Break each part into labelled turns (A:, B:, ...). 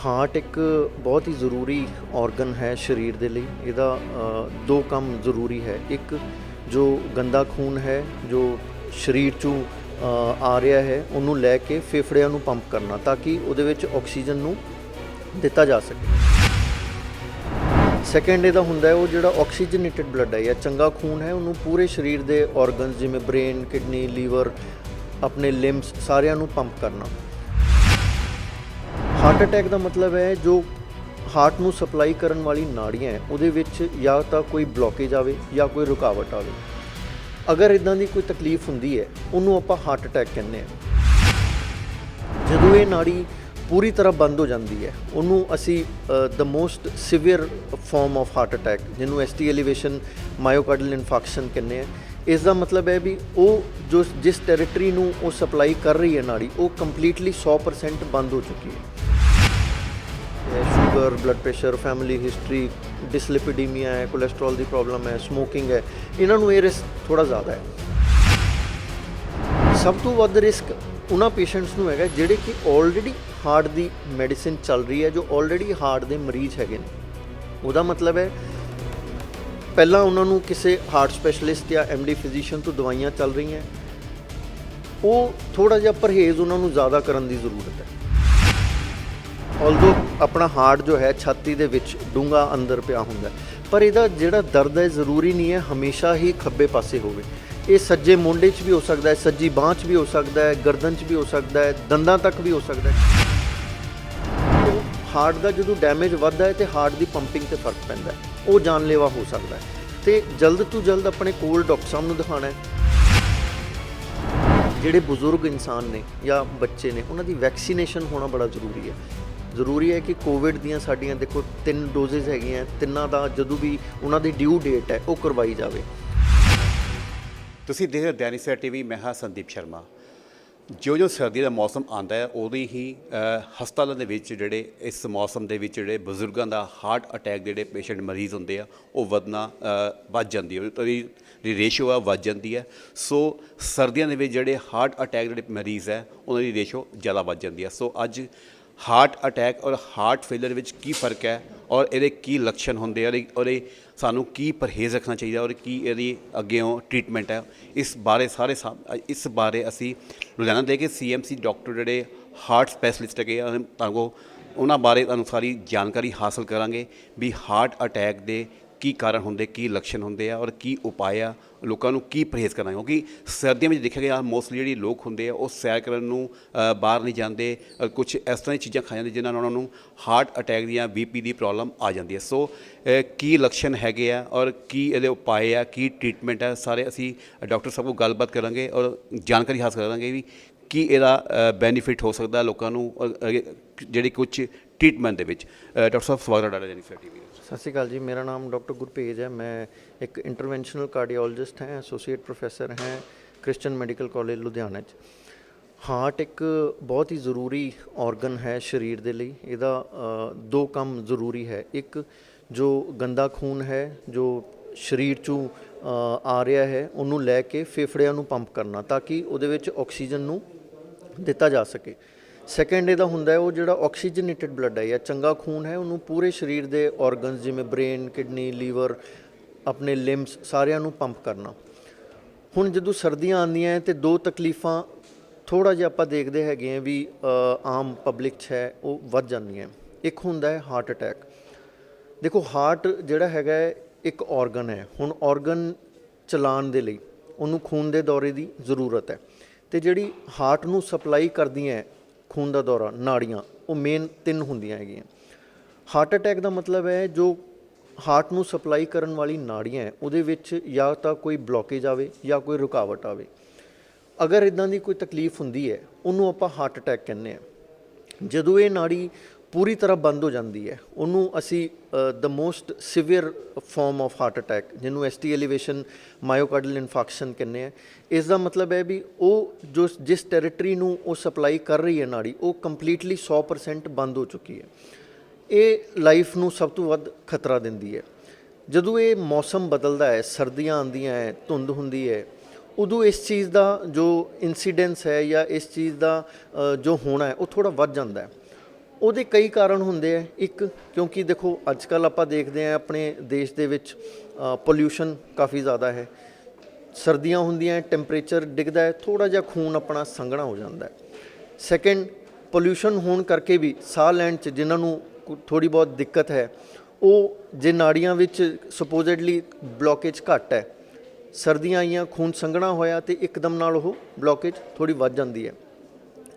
A: Heart ਇੱਕ ਬਹੁਤ ਹੀ ਜ਼ਰੂਰੀ ਔਰਗਨ ਹੈ ਸਰੀਰ ਦੇ ਲਈ। ਇਹਦਾ ਦੋ ਕੰਮ ਜ਼ਰੂਰੀ ਹੈ। ਇੱਕ ਜੋ ਗੰਦਾ ਖੂਨ ਹੈ ਜੋ ਸਰੀਰ 'ਚੋਂ ਆ ਰਿਹਾ ਹੈ ਉਹਨੂੰ ਲੈ ਕੇ ਫੇਫੜਿਆਂ ਨੂੰ ਪੰਪ ਕਰਨਾ ਤਾਂ ਕਿ ਉਹਦੇ ਵਿੱਚ ਆਕਸੀਜਨ ਨੂੰ ਦਿੱਤਾ ਜਾ ਸਕੇ। ਸੈਕੰਡ ਇਹਦਾ ਹੁੰਦਾ ਹੈ ਉਹ ਜਿਹੜਾ ਆਕਸੀਜਨੇਟਡ ਬਲੱਡ ਹੈ ਜਾਂ ਚੰਗਾ ਖੂਨ ਹੈ ਉਹਨੂੰ ਪੂਰੇ ਸਰੀਰ ਦੇ ਔਰਗਨਸ ਜਿਵੇਂ ਬ੍ਰੇਨ, ਕਿਡਨੀ, ਲੀਵਰ, ਆਪਣੇ ਲਿੰਬਸ ਸਾਰਿਆਂ ਨੂੰ ਪੰਪ ਕਰਨਾ। ਹਾਰਟ ਅਟੈਕ ਦਾ ਮਤਲਬ ਹੈ ਜੋ ਹਾਰਟ ਨੂੰ ਸਪਲਾਈ ਕਰਨ ਵਾਲੀ ਨਾੜੀਆਂ ਹੈ ਉਹਦੇ ਵਿੱਚ ਜਾਂ ਤਾਂ ਕੋਈ ਬਲੋਕੇਜ ਆਵੇ ਜਾਂ ਕੋਈ ਰੁਕਾਵਟ ਆਵੇ। ਅਗਰ ਇੱਦਾਂ ਦੀ ਕੋਈ ਤਕਲੀਫ ਹੁੰਦੀ ਹੈ ਉਹਨੂੰ ਆਪਾਂ ਹਾਰਟ ਅਟੈਕ ਕਹਿੰਦੇ ਹਾਂ। ਜਦੋਂ ਇਹ ਨਾੜੀ ਪੂਰੀ ਤਰ੍ਹਾਂ ਬੰਦ ਹੋ ਜਾਂਦੀ ਹੈ ਉਹਨੂੰ ਅਸੀਂ the most severe farm of heart attack ਜਿਹਨੂੰ ST ਐਲੀਵੇਸ਼ਨ ਮਾਇਓਕਾਰਡੀਅਲ ਇਨਫਾਰਕਸ਼ਨ ਕਹਿੰਦੇ ਆ। ਇਸ ਦਾ ਮਤਲਬ ਹੈ ਵੀ ਉਹ ਜੋ ਜਿਸ ਟੈਰੀਟਰੀ ਨੂੰ ਉਹ ਸਪਲਾਈ ਕਰ ਰਹੀ ਹੈ ਨਾੜੀ ਉਹ ਕੰਪਲੀਟਲੀ 100% ਬੰਦ ਹੋ ਚੁੱਕੀ ਹੈ। Sugar, blood pressure, family history, dyslipidaemia ਹੈ, ਕੋਲੈਸਟਰੋਲ ਦੀ ਪ੍ਰੋਬਲਮ ਹੈ, ਸਮੋਕਿੰਗ ਹੈ, ਇਹਨਾਂ ਨੂੰ ਇਹ ਰਿਸਕ ਥੋੜ੍ਹਾ ਜ਼ਿਆਦਾ ਹੈ। ਸਭ ਤੋਂ ਵੱਧ ਰਿਸਕ ਉਹਨਾਂ ਪੇਸ਼ੈਂਟਸ ਨੂੰ ਹੈਗਾ ਜਿਹੜੇ ਕਿ ਆਲਰੇਡੀ ਹਾਰਟ ਦੀ ਮੈਡੀਸਿਨ ਚੱਲ ਰਹੀ ਹੈ, ਜੋ ਆਲਰੇਡੀ ਹਾਰਟ ਦੇ ਮਰੀਜ਼ ਹੈਗੇ ਨੇ। ਉਹਦਾ ਮਤਲਬ ਹੈ ਪਹਿਲਾਂ ਉਹਨਾਂ ਨੂੰ ਕਿਸੇ ਹਾਰਟ ਸਪੈਸ਼ਲਿਸਟ ਜਾਂ MD ਫਿਜ਼ੀਸ਼ੀਅਨ ਤੋਂ ਦਵਾਈਆਂ ਚੱਲ ਰਹੀਆਂ, ਉਹ ਥੋੜ੍ਹਾ ਜਿਹਾ ਪਰਹੇਜ਼ ਉਹਨਾਂ ਨੂੰ ਜ਼ਿਆਦਾ ਕਰਨ ਦੀ ਜ਼ਰੂਰਤ ਹੈ। ਆਲਦੋ ਆਪਣਾ ਹਾਰਟ ਜੋ ਹੈ ਛਾਤੀ ਦੇ ਵਿੱਚ ਡੂੰਘਾ ਅੰਦਰ ਪਿਆ ਹੁੰਦਾ, ਪਰ ਇਹਦਾ ਜਿਹੜਾ ਦਰਦ ਹੈ ਜ਼ਰੂਰੀ ਨਹੀਂ ਹੈ ਹਮੇਸ਼ਾ ਹੀ ਖੱਬੇ ਪਾਸੇ ਹੋਵੇ। ਇਹ ਸੱਜੇ ਮੋਢੇ 'ਚ ਵੀ ਹੋ ਸਕਦਾ ਹੈ, ਸੱਜੀ ਬਾਂਹ 'ਚ ਵੀ ਹੋ ਸਕਦਾ ਹੈ, ਗਰਦਨ 'ਚ ਵੀ ਹੋ ਸਕਦਾ ਹੈ, ਦੰਦਾਂ ਤੱਕ ਵੀ ਹੋ ਸਕਦਾ ਹੈ। ਹਾਰਟ ਦਾ ਜਦੋਂ ਡੈਮੇਜ ਵੱਧਦਾ ਹੈ ਤੇ ਹਾਰਟ ਦੀ ਪੰਪਿੰਗ 'ਤੇ ਫਰਕ ਪੈਂਦਾ ਹੈ, ਉਹ ਜਾਨਲੇਵਾ ਹੋ ਸਕਦਾ ਹੈ। ਅਤੇ ਜਲਦ ਤੋਂ ਜਲਦ ਆਪਣੇ ਕੋਲ ਡਾਕਟਰ ਸਾਹਿਬ ਨੂੰ ਦਿਖਾਉਣਾ ਹੈ। ਜਿਹੜੇ ਬਜ਼ੁਰਗ ਇਨਸਾਨ ਨੇ ਜਾਂ ਬੱਚੇ ਨੇ ਉਹਨਾਂ ਦੀ ਵੈਕਸੀਨੇਸ਼ਨ ਹੋਣਾ ਬੜਾ ਜ਼ਰੂਰੀ ਹੈ। ਜ਼ਰੂਰੀ ਹੈ ਕਿ ਕੋਵਿਡ ਦੀਆਂ ਸਾਡੀਆਂ ਦੇਖੋ 3 ਡੋਜ਼ਿਸ ਹੈਗੀਆਂ, ਤਿੰਨਾਂ ਦਾ ਜਦੋਂ ਵੀ ਉਹਨਾਂ ਦੀ ਡਿਊ ਡੇਟ ਹੈ ਉਹ ਕਰਵਾਈ ਜਾਵੇ।
B: ਤੁਸੀਂ ਦੇਖ ਰਹੇ ਹੋ ਦੈਨਿਕ ਸਵੇਰਾ TV, ਮੈਂ ਹਾਂ ਸੰਦੀਪ ਸ਼ਰਮਾ। ਜੋ ਸਰਦੀ ਦਾ ਮੌਸਮ ਆਉਂਦਾ ਹੈ ਉਦੋਂ ਹੀ ਹਸਪਤਾਲਾਂ ਦੇ ਵਿੱਚ ਜਿਹੜੇ ਇਸ ਮੌਸਮ ਦੇ ਵਿੱਚ ਜਿਹੜੇ ਬਜ਼ੁਰਗਾਂ ਦਾ ਹਾਰਟ ਅਟੈਕ ਜਿਹੜੇ ਪੇਸ਼ੈਂਟ ਮਰੀਜ਼ ਹੁੰਦੇ ਆ ਉਹ ਵੱਧ ਜਾਂਦੀ ਹੈ, ਉਹਦੀ ਰੇਸ਼ੋ ਆ ਵੱਧ ਜਾਂਦੀ ਹੈ। ਸੋ ਸਰਦੀਆਂ ਦੇ ਵਿੱਚ ਜਿਹੜੇ ਹਾਰਟ ਅਟੈਕ ਜਿਹੜੇ ਮਰੀਜ਼ ਹੈ ਉਹਨਾਂ ਦੀ ਰੇਸ਼ੋ ਜ਼ਿਆਦਾ ਵੱਧ ਜਾਂਦੀ ਹੈ। ਸੋ ਅੱਜ ਹਾਰਟ ਅਟੈਕ ਔਰ ਹਾਰਟ ਫੇਲਰ ਵਿੱਚ ਕੀ ਫ਼ਰਕ ਹੈ ਔਰ ਇਹਦੇ ਕੀ ਲੱਛਣ ਹੁੰਦੇ ਆ ਔਰ ਇਹ ਸਾਨੂੰ ਕੀ ਪਰਹੇਜ਼ ਰੱਖਣਾ ਚਾਹੀਦਾ ਔਰ ਕੀ ਇਹਦੀ ਅੱਗੇੋਂ ਟ੍ਰੀਟਮੈਂਟ ਹੈ, ਇਸ ਬਾਰੇ ਅਸੀਂ ਲੁਧਿਆਣਾ ਦੇ ਕੇ CMC ਡਾਕਟਰ ਜਿਹੜੇ ਹਾਰਟ ਸਪੈਸ਼ਲਿਸਟ ਹੈਗੇ ਤੁਹਾਨੂੰ ਉਹਨਾਂ ਬਾਰੇ ਤੁਹਾਨੂੰ ਸਾਰੀ ਜਾਣਕਾਰੀ ਹਾਸਲ ਕਰਾਂਗੇ ਵੀ ਹਾਰਟ ਅਟੈਕ ਦੇ ਕੀ ਕਾਰਨ ਹੁੰਦੇ, ਕੀ ਲੱਛਣ ਹੁੰਦੇ ਆ ਔਰ ਕੀ ਉਪਾਅ ਆ, ਲੋਕਾਂ ਨੂੰ ਕੀ ਪਰਹੇਜ਼ ਕਰਨਾ। ਕਿਉਂਕਿ ਸਰਦੀਆਂ ਵਿੱਚ ਦੇਖਿਆ ਗਿਆ ਮੋਸਟਲੀ ਜਿਹੜੀ ਲੋਕ ਹੁੰਦੇ ਆ ਉਹ ਸੈਰ ਕਰਨ ਨੂੰ ਬਾਹਰ ਨਹੀਂ ਜਾਂਦੇ, ਕੁਝ ਇਸ ਤਰ੍ਹਾਂ ਦੀਆਂ ਚੀਜ਼ਾਂ ਖਾ ਜਾਂਦੇ ਜਿਨ੍ਹਾਂ ਨਾਲ ਉਹਨਾਂ ਨੂੰ ਹਾਰਟ ਅਟੈਕ ਦੀਆਂ BP ਦੀ ਪ੍ਰੋਬਲਮ ਆ ਜਾਂਦੀ ਹੈ। ਸੋ ਕੀ ਲੱਛਣ ਹੈਗੇ ਆ ਔਰ ਕੀ ਇਹਦੇ ਉਪਾਅ ਆ, ਕੀ ਟ੍ਰੀਟਮੈਂਟ ਹੈ, ਸਾਰੇ ਅਸੀਂ ਡਾਕਟਰ ਸਾਹਿਬ ਕੋਲ ਗੱਲਬਾਤ ਕਰਾਂਗੇ ਔਰ ਜਾਣਕਾਰੀ ਹਾਸਲ ਕਰਾਂਗੇ ਵੀ ਕੀ ਇਹਦਾ ਬੈਨੀਫਿਟ ਹੋ ਸਕਦਾ ਲੋਕਾਂ ਨੂੰ ਜਿਹੜੀ ਕੁਝ ਟ੍ਰੀਟਮੈਂਟ ਦੇ ਵਿੱਚ। ਡਾਕਟਰ ਸਾਹਿਬ ਸਵਾਗਤ ਹੈ ਤੁਹਾਡਾ ਦੈਨਿਕ ਸਵੇਰਾ TV।
A: ਸਤਿ ਸ਼੍ਰੀ ਅਕਾਲ ਜੀ, ਮੇਰਾ ਨਾਮ ਡਾਕਟਰ ਗੁਰਭੇਜ ਹੈ। ਮੈਂ ਇੱਕ ਇੰਟਰਵੈਂਸ਼ਨਲ ਕਾਰਡੀਓਲੋਜਿਸਟ ਹਾਂ, ਐਸੋਸੀਏਟ ਪ੍ਰੋਫੈਸਰ ਹਾਂ ਕ੍ਰਿਸਚਨ ਮੈਡੀਕਲ ਕਾਲਜ ਲੁਧਿਆਣਾ 'ਚ। ਹਾਰਟ ਇੱਕ ਬਹੁਤ ਹੀ ਜ਼ਰੂਰੀ ਔਰਗਨ ਹੈ ਸਰੀਰ ਦੇ ਲਈ। ਇਹਦਾ ਦੋ ਕੰਮ ਜ਼ਰੂਰੀ ਹੈ। ਇੱਕ ਜੋ ਗੰਦਾ ਖੂਨ ਹੈ ਜੋ ਸਰੀਰ 'ਚੋਂ ਆ ਰਿਹਾ ਹੈ ਉਹਨੂੰ ਲੈ ਕੇ ਫੇਫੜਿਆਂ ਨੂੰ ਪੰਪ ਕਰਨਾ ਤਾਂ ਕਿ ਉਹਦੇ ਵਿੱਚ ਆਕਸੀਜਨ ਨੂੰ ਦਿੱਤਾ ਜਾ ਸਕੇ। ਸੈਕੰਡ ਇਹਦਾ ਹੁੰਦਾ ਹੈ ਉਹ ਜਿਹੜਾ ਆਕਸੀਜਨੇਟਡ ਬਲੱਡ ਹੈ ਜਾਂ ਚੰਗਾ ਖੂਨ ਹੈ ਉਹਨੂੰ ਪੂਰੇ ਸਰੀਰ ਦੇ ਔਰਗਨਸ ਜਿਵੇਂ ਬ੍ਰੇਨ, ਕਿਡਨੀ, ਲੀਵਰ, ਆਪਣੇ ਲਿੰਬਸ ਸਾਰਿਆਂ ਨੂੰ ਪੰਪ ਕਰਨਾ। ਹੁਣ ਜਦੋਂ ਸਰਦੀਆਂ ਆਉਂਦੀਆਂ ਤੇ ਦੋ ਤਕਲੀਫਾਂ ਥੋੜ੍ਹਾ ਜਿਹਾ ਆਪਾਂ ਦੇਖਦੇ ਹੈਗੇ ਹਾਂ ਵੀ ਆਮ ਪਬਲਿਕ 'ਚ ਹੈ ਉਹ ਵੱਧ ਜਾਂਦੀਆਂ। ਇੱਕ ਹੁੰਦਾ ਹੈ ਹਾਰਟ ਅਟੈਕ। ਦੇਖੋ ਹਾਰਟ ਜਿਹੜਾ ਹੈਗਾ ਇੱਕ ਔਰਗਨ ਹੈ। ਹੁਣ ਔਰਗਨ ਚਲਾਉਣ ਦੇ ਲਈ ਉਹਨੂੰ ਖੂਨ ਦੇ ਦੌਰੇ ਦੀ ਜ਼ਰੂਰਤ ਹੈ ਅਤੇ ਜਿਹੜੀ ਹਾਰਟ ਨੂੰ ਸਪਲਾਈ ਕਰਦੀਆਂ ਖੂਨ ਦਾ ਦੌਰਾ ਨਾੜੀਆਂ ਉਹ ਮੇਨ 3 ਹੁੰਦੀਆਂ ਹੈਗੀਆਂ। ਹਾਰਟ ਅਟੈਕ ਦਾ ਮਤਲਬ ਹੈ ਜੋ ਹਾਰਟ ਨੂੰ ਸਪਲਾਈ ਕਰਨ ਵਾਲੀ ਨਾੜੀਆਂ ਉਹਦੇ ਵਿੱਚ ਜਾਂ ਤਾਂ ਕੋਈ ਬਲੋਕੇਜ ਆਵੇ ਜਾਂ ਕੋਈ ਰੁਕਾਵਟ ਆਵੇ। ਅਗਰ ਇੱਦਾਂ ਦੀ ਕੋਈ ਤਕਲੀਫ ਹੁੰਦੀ ਹੈ ਉਹਨੂੰ ਆਪਾਂ ਹਾਰਟ ਅਟੈਕ ਕਹਿੰਦੇ ਹਾਂ। ਜਦੋਂ ਇਹ ਨਾੜੀ ਪੂਰੀ ਤਰ੍ਹਾਂ ਬੰਦ ਹੋ ਜਾਂਦੀ ਹੈ ਉਹਨੂੰ ਅਸੀਂ the most severe farm of heart attack ਜਿਹਨੂੰ ST ਐਲੀਵੇਸ਼ਨ ਮਾਇਓਕਾਰਡੀਅਲ ਇਨਫਾਰਕਸ਼ਨ ਕਹਿੰਦੇ ਆ। ਇਸ ਦਾ ਮਤਲਬ ਹੈ ਵੀ ਉਹ ਜੋ ਜਿਸ ਟੈਰੀਟਰੀ ਨੂੰ ਉਹ ਸਪਲਾਈ ਕਰ ਰਹੀ ਹੈ ਨਾੜੀ ਉਹ ਕੰਪਲੀਟਲੀ 100% ਬੰਦ ਹੋ ਚੁੱਕੀ ਹੈ। ਇਹ ਲਾਈਫ ਨੂੰ ਸਭ ਤੋਂ ਵੱਧ ਖਤਰਾ ਦਿੰਦੀ ਹੈ। ਜਦੋਂ ਇਹ ਮੌਸਮ ਬਦਲਦਾ ਹੈ, ਸਰਦੀਆਂ ਆਉਂਦੀਆਂ ਹੈ, ਧੁੰਦ ਹੁੰਦੀ ਹੈ, ਉਦੋਂ ਇਸ ਚੀਜ਼ ਦਾ ਜੋ ਇੰਸੀਡੈਂਸ ਹੈ ਜਾਂ ਇਸ ਚੀਜ਼ ਦਾ ਜੋ ਹੋਣਾ ਹੈ ਉਹ ਥੋੜ੍ਹਾ ਵੱਧ ਜਾਂਦਾ ਹੈ। ਉਹਦੇ ਕਈ ਕਾਰਨ ਹੁੰਦੇ ਆ। ਇੱਕ, ਕਿਉਂਕਿ ਦੇਖੋ ਅੱਜ ਕੱਲ੍ਹ ਆਪਾਂ ਦੇਖਦੇ ਹਾਂ ਆਪਣੇ ਦੇਸ਼ ਦੇ ਵਿੱਚ ਪੋਲਿਊਸ਼ਨ ਕਾਫੀ ਜ਼ਿਆਦਾ ਹੈ। ਸਰਦੀਆਂ ਹੁੰਦੀਆਂ, ਟੈਂਪਰੇਚਰ ਡਿੱਗਦਾ ਹੈ, ਥੋੜ੍ਹਾ ਜਿਹਾ ਖੂਨ ਆਪਣਾ ਸੰਘਣਾ ਹੋ ਜਾਂਦਾ ਹੈ। ਸੈਕਿੰਡ, ਪੋਲਿਊਸ਼ਨ ਹੋਣ ਕਰਕੇ ਵੀ ਸਾਹ ਲੈਣ 'ਚ ਜਿਨ੍ਹਾਂ ਨੂੰ ਥੋੜ੍ਹੀ ਬਹੁਤ ਦਿੱਕਤ ਹੈ, ਉਹ ਜੇ ਨਾੜੀਆਂ ਵਿੱਚ ਸਪੋਜ਼ਡਲੀ ਬਲੋਕੇਜ ਘੱਟ ਹੈ, ਸਰਦੀਆਂ ਆਈਆਂ, ਖੂਨ ਸੰਘਣਾ ਹੋਇਆ ਅਤੇ ਇੱਕਦਮ ਨਾਲ ਉਹ ਬਲੋਕੇਜ ਥੋੜ੍ਹੀ ਵੱਧ ਜਾਂਦੀ ਹੈ।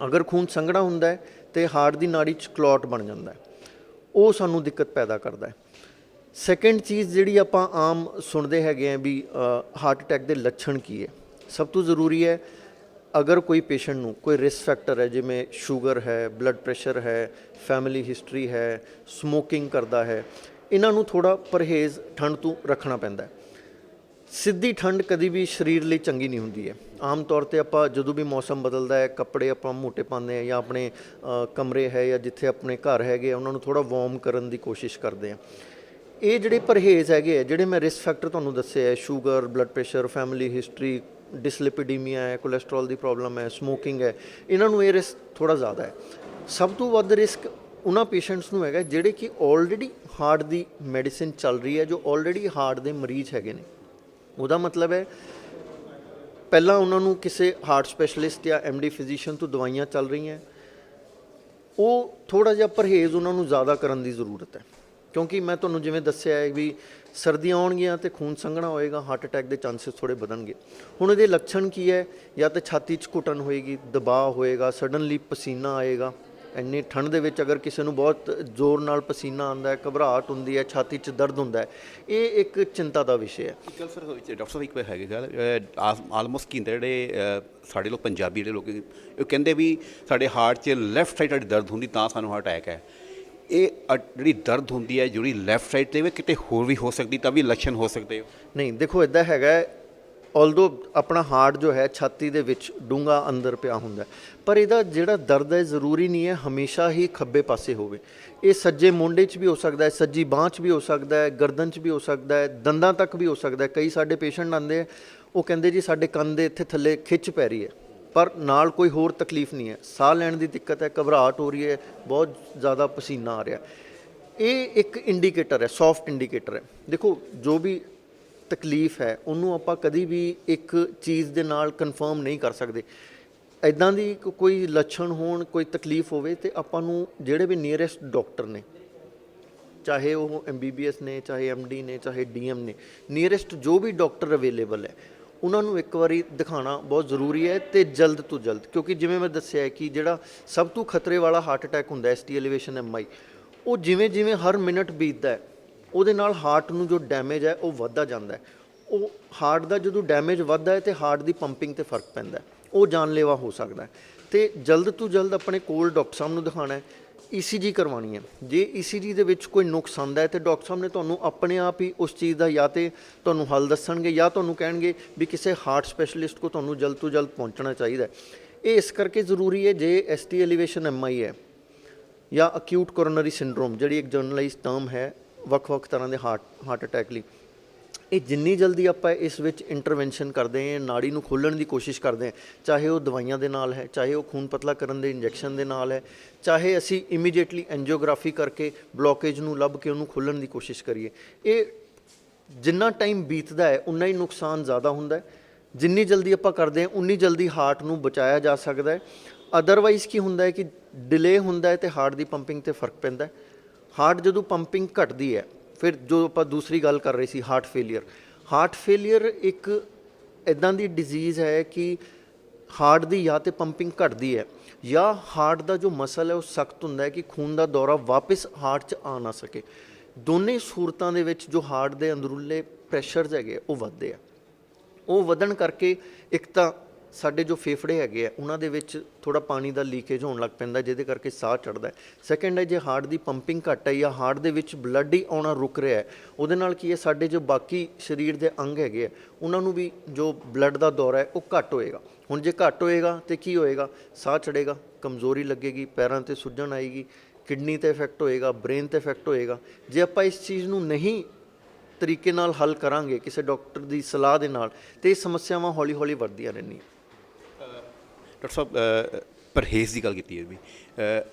A: ਅਗਰ ਖੂਨ ਸੰਘਣਾ ਹੁੰਦਾ ਹੈ ਅਤੇ ਹਾਰਟ ਦੀ ਨਾੜੀ 'ਚ ਕਲੌਟ ਬਣ ਜਾਂਦਾ ਹੈ, ਉਹ ਸਾਨੂੰ ਦਿੱਕਤ ਪੈਦਾ ਕਰਦਾ ਹੈ। ਸੈਕਿੰਡ ਚੀਜ਼ ਜਿਹੜੀ ਆਪਾਂ ਆਮ ਸੁਣਦੇ ਹੈਗੇ ਆ ਵੀ ਹਾਰਟ ਅਟੈਕ ਦੇ ਲੱਛਣ ਕੀ ਹੈ। ਸਭ ਤੋਂ ਜ਼ਰੂਰੀ ਹੈ, ਅਗਰ ਕੋਈ ਪੇਸ਼ੈਂਟ ਨੂੰ ਕੋਈ ਰਿਸਕ ਫੈਕਟਰ ਹੈ, ਜਿਵੇਂ ਸ਼ੂਗਰ ਹੈ, ਬਲੱਡ ਪ੍ਰੈਸ਼ਰ ਹੈ, ਫੈਮਿਲੀ ਹਿਸਟਰੀ ਹੈ, ਸਮੋਕਿੰਗ ਕਰਦਾ ਹੈ, ਇਹਨਾਂ ਨੂੰ ਥੋੜ੍ਹਾ ਪਰਹੇਜ਼ ਠੰਡ ਤੋਂ ਰੱਖਣਾ ਪੈਂਦਾ ਹੈ। ਸਿੱਧੀ ਠੰਡ ਕਦੀ ਵੀ ਸਰੀਰ ਲਈ ਚੰਗੀ ਨਹੀਂ ਹੁੰਦੀ ਹੈ। ਆਮ ਤੌਰ 'ਤੇ ਆਪਾਂ ਜਦੋਂ ਵੀ ਮੌਸਮ ਬਦਲਦਾ ਹੈ, ਕੱਪੜੇ ਆਪਾਂ ਮੋਟੇ ਪਾਉਂਦੇ ਹਾਂ ਜਾਂ ਆਪਣੇ ਕਮਰੇ ਹੈ ਜਾਂ ਜਿੱਥੇ ਆਪਣੇ ਘਰ ਹੈਗੇ ਆ ਉਹਨਾਂ ਨੂੰ ਥੋੜ੍ਹਾ ਵਾਰਮ ਕਰਨ ਦੀ ਕੋਸ਼ਿਸ਼ ਕਰਦੇ ਹਾਂ। ਇਹ ਜਿਹੜੇ ਪਰਹੇਜ਼ ਹੈਗੇ ਆ, ਜਿਹੜੇ ਮੈਂ ਰਿਸਕ ਫੈਕਟਰ ਤੁਹਾਨੂੰ ਦੱਸੇ ਹੈ, sugar, blood pressure, family history, dyslipidaemia ਹੈ, ਕੋਲੈਸਟਰੋਲ ਦੀ ਪ੍ਰੋਬਲਮ ਹੈ, ਸਮੋਕਿੰਗ ਹੈ, ਇਹਨਾਂ ਨੂੰ ਇਹ ਰਿਸਕ ਥੋੜ੍ਹਾ ਜ਼ਿਆਦਾ ਹੈ। ਸਭ ਤੋਂ ਵੱਧ ਰਿਸਕ ਉਹਨਾਂ ਪੇਸ਼ੈਂਟਸ ਨੂੰ ਹੈਗਾ ਜਿਹੜੇ ਕਿ ਆਲਰੇਡੀ ਹਾਰਟ ਦੀ ਮੈਡੀਸਿਨ ਚੱਲ ਰਹੀ ਹੈ, ਜੋ ਆਲਰੇਡੀ ਹਾਰਟ ਦੇ ਮਰੀਜ਼ ਹੈਗੇ ਨੇ। ਉਹਦਾ ਮਤਲਬ ਹੈ ਪਹਿਲਾਂ ਉਹਨਾਂ ਨੂੰ ਕਿਸੇ ਹਾਰਟ ਸਪੈਸ਼ਲਿਸਟ ਜਾਂ MD ਫਿਜ਼ੀਸ਼ੀਅਨ ਤੋਂ ਦਵਾਈਆਂ ਚੱਲ ਰਹੀਆਂ, ਉਹ ਥੋੜ੍ਹਾ ਜਿਹਾ ਪਰਹੇਜ਼ ਉਹਨਾਂ ਨੂੰ ਜ਼ਿਆਦਾ ਕਰਨ ਦੀ ਜ਼ਰੂਰਤ ਹੈ। ਕਿਉਂਕਿ ਮੈਂ ਤੁਹਾਨੂੰ ਜਿਵੇਂ ਦੱਸਿਆ ਹੈ ਵੀ ਸਰਦੀਆਂ ਆਉਣਗੀਆਂ ਅਤੇ ਖੂਨ ਸੰਘਣਾ ਹੋਏਗਾ, ਹਾਰਟ ਅਟੈਕ ਦੇ ਚਾਂਸਸ ਥੋੜ੍ਹੇ ਵਧਣਗੇ। ਹੁਣ ਇਹਦੇ ਲੱਛਣ ਕੀ ਹੈ? ਜਾਂ ਤਾਂ ਛਾਤੀ 'ਚ ਘੁੱਟਣ ਹੋਏਗੀ, ਦਬਾਅ ਹੋਏਗਾ, ਸਡਨਲੀ ਪਸੀਨਾ ਆਏਗਾ। ਇੰਨੀ ਠੰਡ ਦੇ ਵਿੱਚ ਅਗਰ ਕਿਸੇ ਨੂੰ ਬਹੁਤ ਜ਼ੋਰ ਨਾਲ ਪਸੀਨਾ ਆਉਂਦਾ ਹੈ, ਘਬਰਾਹਟ ਹੁੰਦੀ ਹੈ, ਛਾਤੀ 'ਚ ਦਰਦ ਹੁੰਦਾ ਹੈ, ਇਹ ਇੱਕ ਚਿੰਤਾ ਦਾ ਵਿਸ਼ੇ ਹੈ।
B: ਇੱਕ ਗੱਲ ਸਰ ਡਾਕਟਰ ਸਾਹਿਬ ਇੱਕ ਹੈਗੀ ਗੱਲ, ਆਲਮੋਸਟ ਕੀ ਹੁੰਦਾ ਜਿਹੜੇ ਸਾਡੇ ਲੋਕ ਪੰਜਾਬੀ ਜਿਹੜੇ ਲੋਕ ਉਹ ਕਹਿੰਦੇ ਵੀ ਸਾਡੇ ਹਾਰਟ 'ਚ ਲੈਫਟ ਸਾਈਡ ਸਾਡੀ ਦਰਦ ਹੁੰਦੀ ਤਾਂ ਸਾਨੂੰ ਹਾਰਟ ਅਟੈਕ ਹੈ। ਇਹ ਜਿਹੜੀ ਦਰਦ ਹੁੰਦੀ ਹੈ ਜਿਹੜੀ ਲੈਫਟ ਸਾਈਡ 'ਤੇ ਵੀ ਕਿਤੇ ਹੋਰ ਵੀ ਹੋ ਸਕਦੀ, ਤਾਂ ਵੀ ਲੱਛਣ ਹੋ ਸਕਦੇ ਹੋ?
A: ਨਹੀਂ, ਦੇਖੋ ਇੱਦਾਂ ਹੈਗਾ, ਆਲਦੋ ਆਪਣਾ ਹਾਰਟ ਜੋ ਹੈ ਛਾਤੀ ਦੇ ਵਿੱਚ ਡੂੰਘਾ ਅੰਦਰ ਪਿਆ ਹੁੰਦਾ, ਪਰ ਇਹਦਾ ਜਿਹੜਾ ਦਰਦ ਹੈ ਜ਼ਰੂਰੀ ਨਹੀਂ ਹੈ ਹਮੇਸ਼ਾ ਹੀ ਖੱਬੇ ਪਾਸੇ ਹੋਵੇ। ਇਹ ਸੱਜੇ ਮੋਢੇ 'ਚ ਵੀ ਹੋ ਸਕਦਾ ਹੈ, ਸੱਜੀ ਬਾਂਹ 'ਚ ਵੀ ਹੋ ਸਕਦਾ ਹੈ, ਗਰਦਨ 'ਚ ਵੀ ਹੋ ਸਕਦਾ ਹੈ, ਦੰਦਾਂ ਤੱਕ ਵੀ ਹੋ ਸਕਦਾ ਹੈ। ਕਈ ਸਾਡੇ ਪੇਸ਼ੈਂਟ ਆਉਂਦੇ ਆ, ਉਹ ਕਹਿੰਦੇ ਜੀ ਸਾਡੇ ਕੰਨ ਦੇ ਇੱਥੇ ਥੱਲੇ ਖਿੱਚ ਪੈ ਰਹੀ ਹੈ, ਪਰ ਨਾਲ ਕੋਈ ਹੋਰ ਤਕਲੀਫ ਨਹੀਂ ਹੈ, ਸਾਹ ਲੈਣ ਦੀ ਦਿੱਕਤ ਹੈ, ਘਬਰਾਹਟ ਹੋ ਰਹੀ ਹੈ, ਬਹੁਤ ਜ਼ਿਆਦਾ ਪਸੀਨਾ ਆ ਰਿਹਾ। ਇਹ ਇੱਕ ਇੰਡੀਕੇਟਰ ਹੈ, ਸੌਫਟ ਇੰਡੀਕੇਟਰ ਹੈ। ਦੇਖੋ ਜੋ ਵੀ ਤਕਲੀਫ ਹੈ ਉਹਨੂੰ ਆਪਾਂ ਕਦੀ ਵੀ ਇੱਕ ਚੀਜ਼ ਦੇ ਨਾਲ ਕਨਫਰਮ ਨਹੀਂ ਕਰ ਸਕਦੇ। ਇੱਦਾਂ ਦੀ ਕੋਈ ਲੱਛਣ ਹੋਣ, ਕੋਈ ਤਕਲੀਫ ਹੋਵੇ ਤੇ ਆਪਾਂ ਨੂੰ ਜਿਹੜੇ ਵੀ ਨੀਅਰੈਸਟ ਡਾਕਟਰ ਨੇ, ਚਾਹੇ ਉਹ MBBS ਨੇ, ਚਾਹੇ MD ਨੇ, ਚਾਹੇ DM ਨੇ, ਨੀਅਰੈਸਟ ਜੋ ਵੀ ਡਾਕਟਰ ਅਵੇਲੇਬਲ ਹੈ ਉਹਨਾਂ ਨੂੰ ਇੱਕ ਵਾਰੀ ਦਿਖਾਉਣਾ ਬਹੁਤ ਜ਼ਰੂਰੀ ਹੈ ਤੇ ਜਲਦ ਤੋਂ ਜਲਦ। ਕਿਉਂਕਿ ਜਿਵੇਂ ਮੈਂ ਦੱਸਿਆ ਹੈ ਕਿ ਜਿਹੜਾ ਸਭ ਤੋਂ ਖਤਰੇ ਵਾਲਾ ਹਾਰਟ ਅਟੈਕ ਹੁੰਦਾ ST ਐਲੀਵੇਸ਼ਨ MI, ਉਹ ਜਿਵੇਂ ਜਿਵੇਂ ਹਰ ਮਿੰਟ ਬੀਤਦਾ ਹੈ ਉਹਦੇ ਨਾਲ ਹਾਰਟ ਨੂੰ ਜੋ ਡੈਮੇਜ ਹੈ ਉਹ ਵੱਧਦਾ ਜਾਂਦਾ ਹੈ। ਉਹ ਹਾਰਟ ਦਾ ਜਦੋਂ ਡੈਮੇਜ ਵੱਧਦਾ ਹੈ ਤੇ ਹਾਰਟ ਦੀ ਪੰਪਿੰਗ 'ਤੇ ਫਰਕ ਪੈਂਦਾ ਹੈ, ਉਹ ਜਾਨਲੇਵਾ ਹੋ ਸਕਦਾ ਹੈ। ਅਤੇ ਜਲਦ ਤੋਂ ਜਲਦ ਆਪਣੇ ਕੋਲ ਡਾਕਟਰ ਸਾਹਿਬ ਨੂੰ ਦਿਖਾਉਣਾ ਹੈ, ECG ਕਰਵਾਉਣੀ ਹੈ। ਜੇ ECG ਦੇ ਵਿੱਚ ਕੋਈ ਨੁਕਸ ਆਉਂਦਾ ਹੈ ਤਾਂ ਡਾਕਟਰ ਸਾਹਿਬ ਨੇ ਤੁਹਾਨੂੰ ਆਪਣੇ ਆਪ ਹੀ ਉਸ ਚੀਜ਼ ਦਾ ਜਾਂ ਤਾਂ ਤੁਹਾਨੂੰ ਹੱਲ ਦੱਸਣਗੇ ਜਾਂ ਤੁਹਾਨੂੰ ਕਹਿਣਗੇ ਵੀ ਕਿਸੇ ਹਾਰਟ ਸਪੈਸ਼ਲਿਸਟ ਕੋਲ ਤੁਹਾਨੂੰ ਜਲਦ ਤੋਂ ਜਲਦ ਪਹੁੰਚਣਾ ਚਾਹੀਦਾ ਹੈ। ਇਹ ਇਸ ਕਰਕੇ ਜ਼ਰੂਰੀ ਹੈ, ਜੇ ST ਐਲੀਵੇਸ਼ਨ MI ਹੈ ਜਾਂ ਅਕਿਊਟ ਕੋਰੋਨਰੀ ਸਿੰਡਰੋਮ, ਜਿਹੜੀ ਇੱਕ ਜਰਨਲਾਈਜ਼ ਟਰਮ ਹੈ ਵੱਖ-ਵੱਖ ਤਰ੍ਹਾਂ ਦੇ ਹਾਰਟ ਅਟੈਕ ਲਈ, ਇਹ ਜਿੰਨੀ ਜਲਦੀ ਆਪਾਂ ਇਸ ਵਿੱਚ ਇੰਟਰਵੈਂਸ਼ਨ ਕਰਦੇ ਹਾਂ, ਨਾੜੀ ਨੂੰ ਖੋਲ੍ਹਣ ਦੀ ਕੋਸ਼ਿਸ਼ ਕਰਦੇ ਹਾਂ, ਚਾਹੇ ਉਹ ਦਵਾਈਆਂ ਦੇ ਨਾਲ ਹੈ, ਚਾਹੇ ਉਹ ਖੂਨ ਪਤਲਾ ਕਰਨ ਦੇ ਇੰਜੈਕਸ਼ਨ ਦੇ ਨਾਲ ਹੈ, ਚਾਹੇ ਅਸੀਂ ਇਮੀਡੀਏਟਲੀ ਐਂਜੀਓਗ੍ਰਾਫੀ ਕਰਕੇ ਬਲੋਕੇਜ ਨੂੰ ਲੱਭ ਕੇ ਉਹਨੂੰ ਖੋਲ੍ਹਣ ਦੀ ਕੋਸ਼ਿਸ਼ ਕਰੀਏ, ਇਹ ਜਿੰਨਾ ਟਾਈਮ ਬੀਤਦਾ ਹੈ ਉਨਾ ਹੀ ਨੁਕਸਾਨ ਜ਼ਿਆਦਾ ਹੁੰਦਾ ਹੈ। ਜਿੰਨੀ ਜਲਦੀ ਆਪਾਂ ਕਰਦੇ ਹਾਂ ਉਨੀ ਜਲਦੀ ਹਾਰਟ ਨੂੰ ਬਚਾਇਆ ਜਾ ਸਕਦਾ ਹੈ। ਅਦਰਵਾਈਜ਼ ਕੀ ਹੁੰਦਾ ਹੈ ਕਿ ਡਿਲੇ ਹੁੰਦਾ ਹੈ ਅਤੇ ਹਾਰਟ ਦੀ ਪੰਪਿੰਗ 'ਤੇ ਫਰਕ ਪੈਂਦਾ ਹੈ। ਹਾਰਟ ਜਦੋਂ ਪੰਪਿੰਗ ਘਟਦੀ ਹੈ, ਫਿਰ ਜੋ ਆਪਾਂ ਦੂਸਰੀ ਗੱਲ ਕਰ ਰਹੇ ਸੀ ਹਾਰਟ ਫੇਲੀਅਰ ਇੱਕ ਇੱਦਾਂ ਦੀ ਡਿਜ਼ੀਜ਼ ਹੈ ਕਿ ਹਾਰਟ ਦੀ ਜਾਂ ਤਾਂ ਪੰਪਿੰਗ ਘਟਦੀ ਹੈ ਜਾਂ ਹਾਰਟ ਦਾ ਜੋ ਮਸਲ ਹੈ ਉਹ ਸਖਤ ਹੁੰਦਾ ਹੈ ਕਿ ਖੂਨ ਦਾ ਦੌਰਾ ਵਾਪਸ ਹਾਰਟ 'ਚ ਆ ਨਾ ਸਕੇ। ਦੋਨੇ ਸੂਰਤਾਂ ਦੇ ਵਿੱਚ ਜੋ ਹਾਰਟ ਦੇ ਅੰਦਰੂਲੇ ਪ੍ਰੈਸ਼ਰਸ ਹੈਗੇ ਉਹ ਵੱਧਦੇ ਆ। ਉਹ ਵਧਣ ਕਰਕੇ ਇੱਕ ਤਾਂ ਸਾਡੇ ਜੋ ਫੇਫੜੇ ਹੈਗੇ ਆ ਉਹਨਾਂ ਦੇ ਵਿੱਚ ਥੋੜ੍ਹਾ ਪਾਣੀ ਦਾ ਲੀਕੇਜ ਹੋਣ ਲੱਗ ਪੈਂਦਾ, ਜਿਹਦੇ ਕਰਕੇ ਸਾਹ ਚੜ੍ਹਦਾ ਹੈ। ਸੈਕਿੰਡ ਹੈ, ਜੇ ਹਾਰਟ ਦੀ ਪੰਪਿੰਗ ਘੱਟ ਹੈ ਜਾਂ ਹਾਰਟ ਦੇ ਵਿੱਚ ਬਲੱਡ ਹੀ ਆਉਣਾ ਰੁਕ ਰਿਹਾ ਹੈ, ਉਹਦੇ ਨਾਲ ਕੀ ਹੈ ਸਾਡੇ ਜੋ ਬਾਕੀ ਸਰੀਰ ਦੇ ਅੰਗ ਹੈਗੇ ਆ ਉਹਨਾਂ ਨੂੰ ਵੀ ਜੋ ਬਲੱਡ ਦਾ ਦੌਰਾ ਹੈ ਉਹ ਘੱਟ ਹੋਏਗਾ। ਹੁਣ ਜੇ ਘੱਟ ਹੋਏਗਾ ਤਾਂ ਕੀ ਹੋਏਗਾ? ਸਾਹ ਚੜ੍ਹੇਗਾ, ਕਮਜ਼ੋਰੀ ਲੱਗੇਗੀ, ਪੈਰਾਂ 'ਤੇ ਸੁੱਜਣ ਆਏਗੀ, ਕਿਡਨੀ 'ਤੇ ਇਫੈਕਟ ਹੋਏਗਾ, ਬ੍ਰੇਨ 'ਤੇ ਇਫੈਕਟ ਹੋਏਗਾ। ਜੇ ਆਪਾਂ ਇਸ ਚੀਜ਼ ਨੂੰ ਨਹੀਂ ਤਰੀਕੇ ਨਾਲ ਹੱਲ ਕਰਾਂਗੇ ਕਿਸੇ ਡਾਕਟਰ ਦੀ ਸਲਾਹ ਦੇ ਨਾਲ, ਤੇ ਇਹ ਸਮੱਸਿਆਵਾਂ ਹੌਲੀ ਹੌਲੀ ਵੱਧਦੀਆਂ ਰਹਿੰਦੀਆਂ।
B: ਡਾਕਟਰ ਸਾਹਿਬ, ਪਰਹੇਜ਼ ਦੀ ਗੱਲ ਕੀਤੀ ਹੈ ਵੀ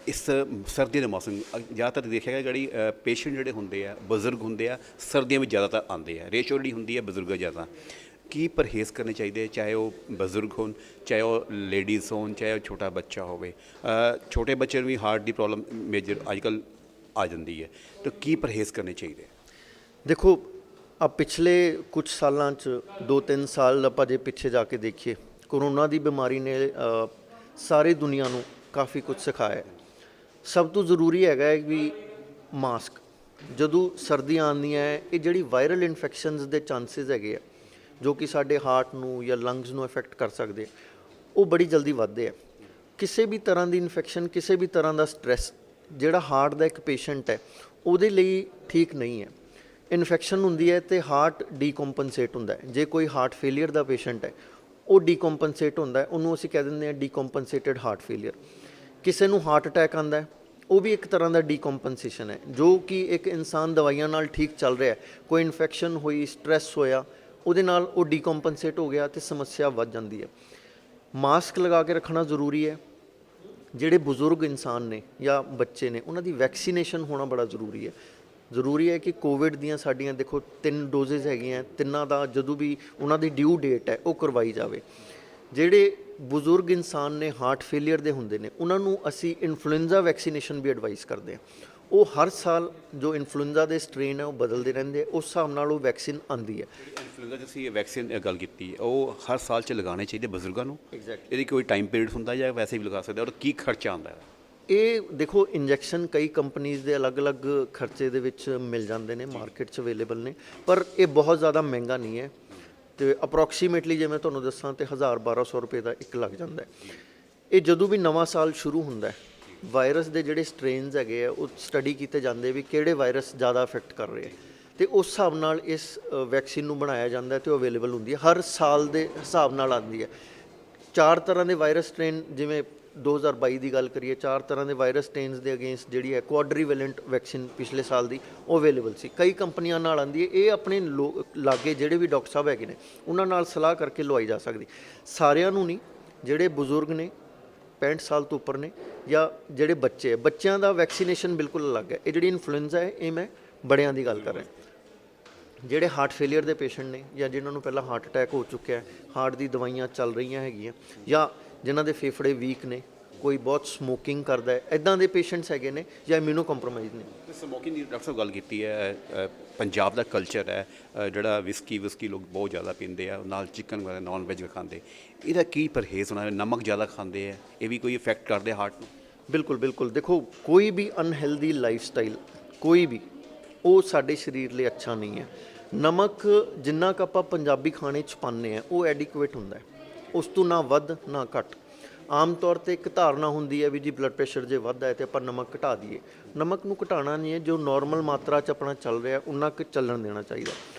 B: ਇਸ ਸਰਦੀ ਦੇ ਮੌਸਮ ਜ਼ਿਆਦਾਤਰ ਦੇਖਿਆ ਗਿਆ ਜਿਹੜੀ ਪੇਸ਼ੈਂਟ ਜਿਹੜੇ ਹੁੰਦੇ ਆ ਬਜ਼ੁਰਗ ਹੁੰਦੇ ਆ ਸਰਦੀਆਂ ਵਿੱਚ ਜ਼ਿਆਦਾਤਰ ਆਉਂਦੇ ਆ ਰੇਸ਼ੋ ਜਿਹੜੀ ਹੁੰਦੀ ਹੈ ਬਜ਼ੁਰਗ ਜ਼ਿਆਦਾ ਕੀ ਪਰਹੇਜ਼ ਕਰਨੇ ਚਾਹੀਦੇ ਚਾਹੇ ਉਹ ਬਜ਼ੁਰਗ ਹੋਣ ਚਾਹੇ ਉਹ ਲੇਡੀਜ਼ ਹੋਣ ਚਾਹੇ ਉਹ ਛੋਟਾ ਬੱਚਾ ਹੋਵੇ ਛੋਟੇ ਬੱਚੇ ਨੂੰ ਵੀ ਹਾਰਟ ਦੀ ਪ੍ਰੋਬਲਮ ਮੇਜਰ ਅੱਜ ਕੱਲ੍ਹ ਆ ਜਾਂਦੀ ਹੈ ਤਾਂ ਕੀ ਪਰਹੇਜ਼ ਕਰਨੇ ਚਾਹੀਦੇ
A: ਦੇਖੋ ਆ ਪਿਛਲੇ ਕੁਝ ਸਾਲਾਂ 'ਚ 2-3 ਸਾਲ ਆਪਾਂ ਜੇ ਪਿੱਛੇ ਜਾ ਕੇ ਦੇਖੀਏ ਕਰੋਨਾ ਦੀ ਬਿਮਾਰੀ ਨੇ ਸਾਰੀ ਦੁਨੀਆ ਨੂੰ ਕਾਫੀ ਕੁਝ ਸਿਖਾਇਆ। ਸਭ ਤੋਂ ਜ਼ਰੂਰੀ ਹੈਗਾ ਹੈ ਵੀ ਮਾਸਕ। ਜਦੋਂ ਸਰਦੀਆਂ ਆਉਂਦੀਆਂ ਇਹ ਜਿਹੜੀ ਵਾਇਰਲ ਇਨਫੈਕਸ਼ਨਸ ਦੇ ਚਾਂਸਸ ਹੈਗੇ ਆ ਜੋ ਕਿ ਸਾਡੇ ਹਾਰਟ ਨੂੰ ਜਾਂ ਲੰਗਸ ਨੂੰ ਅਫੈਕਟ ਕਰ ਸਕਦੇ ਉਹ ਬੜੀ ਜਲਦੀ ਵੱਧਦੇ ਆ। ਕਿਸੇ ਵੀ ਤਰ੍ਹਾਂ ਦੀ ਇਨਫੈਕਸ਼ਨ ਕਿਸੇ ਵੀ ਤਰ੍ਹਾਂ ਦਾ ਸਟ੍ਰੈਸ ਜਿਹੜਾ ਹਾਰਟ ਦਾ ਇੱਕ ਪੇਸ਼ੈਂਟ ਹੈ ਉਹਦੇ ਲਈ ਠੀਕ ਨਹੀਂ ਹੈ। ਇਨਫੈਕਸ਼ਨ ਹੁੰਦੀ ਹੈ ਤੇ ਹਾਰਟ ਡੀਕੰਪਨਸੇਟ ਹੁੰਦਾ ਹੈ। ਜੇ ਕੋਈ ਹਾਰਟ ਫੇਲੀਅਰ ਦਾ ਪੇਸ਼ੈਂਟ ਹੈ ਉਹ ਡੀਕੰਪਨਸੇਟ ਹੁੰਦਾ ਹੈ, ਉਹਨੂੰ ਅਸੀਂ ਕਹਿ ਦਿੰਦੇ ਹਾਂ ਡੀਕੰਪਨਸੇਟਡ ਹਾਰਟ ਫੇਲੀਅਰ। ਕਿਸੇ ਨੂੰ ਹਾਰਟ ਅਟੈਕ ਆਉਂਦਾ ਹੈ ਉਹ ਵੀ ਇੱਕ ਤਰ੍ਹਾਂ ਦਾ ਡੀਕੰਪਨਸੇਸ਼ਨ ਹੈ ਜੋ ਕਿ ਇੱਕ ਇਨਸਾਨ ਦਵਾਈਆਂ ਨਾਲ ਠੀਕ ਚੱਲ ਰਿਹਾ ਕੋਈ ਇਨਫੈਕਸ਼ਨ ਹੋਈ ਸਟ੍ਰੈਸ ਹੋਇਆ ਉਹਦੇ ਨਾਲ ਉਹ ਡੀਕੰਪਨਸੇਟ ਹੋ ਗਿਆ ਤੇ ਸਮੱਸਿਆ ਵੱਧ ਜਾਂਦੀ ਹੈ। ਮਾਸਕ ਲਗਾ ਕੇ ਰੱਖਣਾ ਜ਼ਰੂਰੀ ਹੈ। ਜਿਹੜੇ ਬਜ਼ੁਰਗ ਇਨਸਾਨ ਨੇ ਜਾਂ ਬੱਚੇ ਨੇ ਉਹਨਾਂ ਦੀ ਵੈਕਸੀਨੇਸ਼ਨ ਹੋਣਾ ਬੜਾ ਜ਼ਰੂਰੀ ਹੈ। ਜ਼ਰੂਰੀ ਹੈ ਕਿ ਕੋਵਿਡ ਦੀਆਂ ਸਾਡੀਆਂ ਦੇਖੋ 3 ਡੋਜ਼ਿਸ ਹੈਗੀਆਂ, ਤਿੰਨਾਂ ਦਾ ਜਦੋਂ ਵੀ ਉਹਨਾਂ ਦੀ ਡਿਊ ਡੇਟ ਹੈ ਉਹ ਕਰਵਾਈ ਜਾਵੇ। ਜਿਹੜੇ ਬਜ਼ੁਰਗ ਇਨਸਾਨ ਨੇ ਹਾਰਟ ਫੇਲੀਅਰ ਦੇ ਹੁੰਦੇ ਨੇ ਉਹਨਾਂ ਨੂੰ ਅਸੀਂ ਇਨਫਲੂਐਂਜ਼ਾ ਵੈਕਸੀਨੇਸ਼ਨ ਵੀ ਐਡਵਾਈਸ ਕਰਦੇ ਹਾਂ। ਉਹ ਹਰ ਸਾਲ ਜੋ ਇਨਫਲੂਐਂਜ਼ਾ ਦੇ ਸਟ੍ਰੇਨ ਹੈ ਉਹ ਬਦਲਦੇ ਰਹਿੰਦੇ ਆ, ਉਸ ਹਿਸਾਬ ਨਾਲ ਉਹ ਵੈਕਸੀਨ ਆਉਂਦੀ ਹੈ।
B: ਇਨਫਲੂਐਂਜ਼ਾ ਤੁਸੀਂ ਵੈਕਸੀਨ ਗੱਲ ਕੀਤੀ ਉਹ ਹਰ ਸਾਲ 'ਚ ਲਗਾਉਣੇ ਚਾਹੀਦੇ ਬਜ਼ੁਰਗਾਂ ਨੂੰ।
A: ਐਗਜ਼ੈਕਟਲੀ।
B: ਇਹਦੀ ਕੋਈ ਟਾਈਮ ਪੀਰੀਅਡ ਹੁੰਦਾ ਜਾਂ ਵੈਸੇ ਵੀ ਲਗਾ ਸਕਦੇ ਔਰ ਕੀ ਖਰਚਾ ਆਉਂਦਾ ਹੈ?
A: ਇਹ ਦੇਖੋ ਇੰਜੈਕਸ਼ਨ ਕਈ ਕੰਪਨੀਜ਼ ਦੇ ਅਲੱਗ-ਅਲੱਗ ਖਰਚੇ ਦੇ ਵਿੱਚ ਮਿਲ ਜਾਂਦੇ ਨੇ, ਮਾਰਕੀਟ 'ਚ ਅਵੇਲੇਬਲ ਨੇ, ਪਰ ਇਹ ਬਹੁਤ ਜ਼ਿਆਦਾ ਮਹਿੰਗਾ ਨਹੀਂ ਹੈ ਅਤੇ ਅਪਰੋਕਸੀਮੇਟਲੀ ਜੇ ਮੈਂ ਤੁਹਾਨੂੰ ਦੱਸਾਂ ਤਾਂ 1000-1200 ਰੁਪਏ ਦਾ ਇੱਕ ਲੱਗ ਜਾਂਦਾ ਹੈ। ਇਹ ਜਦੋਂ ਵੀ ਨਵਾਂ ਸਾਲ ਸ਼ੁਰੂ ਹੁੰਦਾ ਹੈ ਵਾਇਰਸ ਦੇ ਜਿਹੜੇ ਸਟ੍ਰੇਨਸ ਹੈਗੇ ਆ ਉਹ ਸਟੱਡੀ ਕੀਤੇ ਜਾਂਦੇ ਵੀ ਕਿਹੜੇ ਵਾਇਰਸ ਜ਼ਿਆਦਾ ਅਫੈਕਟ ਕਰ ਰਹੇ ਅਤੇ ਉਸ ਹਿਸਾਬ ਨਾਲ ਇਸ ਵੈਕਸੀਨ ਨੂੰ ਬਣਾਇਆ ਜਾਂਦਾ ਅਤੇ ਉਹ ਅਵੇਲੇਬਲ ਹੁੰਦੀ ਹੈ। ਹਰ ਸਾਲ ਦੇ ਹਿਸਾਬ ਨਾਲ ਆਉਂਦੀ ਹੈ। 4 ਤਰ੍ਹਾਂ ਦੇ ਵਾਇਰਸ ਸਟ੍ਰੇਨ ਜਿਵੇਂ 2022 ਦੀ ਗੱਲ ਕਰੀਏ 4 ਤਰ੍ਹਾਂ ਦੇ ਵਾਇਰਸ ਸਟ੍ਰੇਨਸ ਦੇ ਅਗੇਂਸਟ ਜਿਹੜੀ ਹੈ ਕੁਆਡਰੀਵੈਲੈਂਟ ਵੈਕਸੀਨ ਪਿਛਲੇ ਸਾਲ ਦੀ ਉਹ ਅਵੇਲੇਬਲ ਸੀ। ਕਈ ਕੰਪਨੀਆਂ ਨਾਲ ਆਉਂਦੀ ਹੈ। ਇਹ ਆਪਣੇ ਲਾਗੇ ਜਿਹੜੇ ਵੀ ਡਾਕਟਰ ਸਾਹਿਬ ਹੈਗੇ ਨੇ ਉਹਨਾਂ ਨਾਲ ਸਲਾਹ ਕਰਕੇ ਲਵਾਈ ਜਾ ਸਕਦੀ। ਸਾਰਿਆਂ ਨੂੰ ਨਹੀਂ, ਜਿਹੜੇ ਬਜ਼ੁਰਗ ਨੇ 65 ਸਾਲ ਤੋਂ ਉੱਪਰ ਨੇ ਜਾਂ ਜਿਹੜੇ ਬੱਚੇ ਹੈ ਬੱਚਿਆਂ ਦਾ ਵੈਕਸੀਨੇਸ਼ਨ ਬਿਲਕੁਲ ਅਲੱਗ ਹੈ। ਇਹ ਜਿਹੜੀ ਇਨਫਲੂਐਂਜ਼ਾ ਹੈ ਇਹ ਮੈਂ ਬੜਿਆਂ ਦੀ ਗੱਲ ਕਰ ਰਿਹਾ। ਜਿਹੜੇ ਹਾਰਟ ਫੇਲੀਅਰ ਦੇ ਪੇਸ਼ੈਂਟ ਨੇ ਜਾਂ ਜਿਨ੍ਹਾਂ ਨੂੰ ਪਹਿਲਾਂ ਹਾਰਟ ਅਟੈਕ ਹੋ ਚੁੱਕਿਆ ਹਾਰਟ ਦੀ ਦਵਾਈਆਂ ਚੱਲ ਰਹੀਆਂ ਹੈਗੀਆਂ ਜਾਂ ਜਿਨ੍ਹਾਂ ਦੇ ਫੇਫੜੇ ਵੀਕ ਨੇ ਕੋਈ ਬਹੁਤ ਸਮੋਕਿੰਗ ਕਰਦਾ ਹੈ ਇੱਦਾਂ ਦੇ ਪੇਸ਼ੈਂਟਸ ਹੈਗੇ ਨੇ ਜਾਂ ਇਮਿਊਨੋ ਕੰਪਰੋਮਾਈਜ਼ ਨੇ।
B: ਸਮੋਕਿੰਗ ਦੀ ਡਾਕਟਰ ਸਾਹਿਬ ਗੱਲ ਕੀਤੀ ਹੈ ਪੰਜਾਬ ਦਾ ਕਲਚਰ ਹੈ ਜਿਹੜਾ ਵਿਸਕੀ ਲੋਕ ਬਹੁਤ ਜ਼ਿਆਦਾ ਪੀਂਦੇ ਆ ਨਾਲ ਚਿਕਨ ਵਗੈਰਾ ਨੌਨ ਵੈਜ ਖਾਂਦੇ ਇਹਦਾ ਕੀ ਪਰਹੇਜ਼ ਹੋਣਾ? ਨਮਕ ਜ਼ਿਆਦਾ ਖਾਂਦੇ ਆ ਇਹ ਵੀ ਕੋਈ ਇਫੈਕਟ ਕਰਦੇ ਹਾਰਟ ਨੂੰ?
A: ਬਿਲਕੁਲ ਦੇਖੋ ਕੋਈ ਵੀ ਅਨਹੈਲਦੀ ਲਾਈਫ ਸਟਾਈਲ ਕੋਈ ਵੀ ਉਹ ਸਾਡੇ ਸਰੀਰ ਲਈ ਅੱਛਾ ਨਹੀਂ ਹੈ। ਨਮਕ ਜਿੰਨਾ ਕੁ ਆਪਾਂ ਪੰਜਾਬੀ ਖਾਣੇ 'ਚ ਪਾਉਂਦੇ ਹਾਂ ਉਹ ਐਡਿਕੁਏਟ ਹੁੰਦਾ ਹੈ, ਉਸ ਤੋਂ ਨਾ ਵੱਧ ਨਾ ਘੱਟ। ਆਮ ਤੌਰ 'ਤੇ ਇੱਕ ਧਾਰਨਾ ਹੁੰਦੀ ਹੈ ਵੀ ਜੀ ਬਲੱਡ ਪ੍ਰੈਸ਼ਰ ਜੇ ਵੱਧਦਾ ਹੈ ਤਾਂ ਆਪਾਂ ਨਮਕ ਘਟਾ ਦਈਏ। ਨਮਕ ਨੂੰ ਘਟਾਉਣਾ ਨਹੀਂ ਹੈ, ਜੋ ਨੋਰਮਲ ਮਾਤਰਾ 'ਚ ਆਪਣਾ ਚੱਲ ਰਿਹਾ ਉਨਾ ਕੁ ਚੱਲਣ ਦੇਣਾ ਚਾਹੀਦਾ।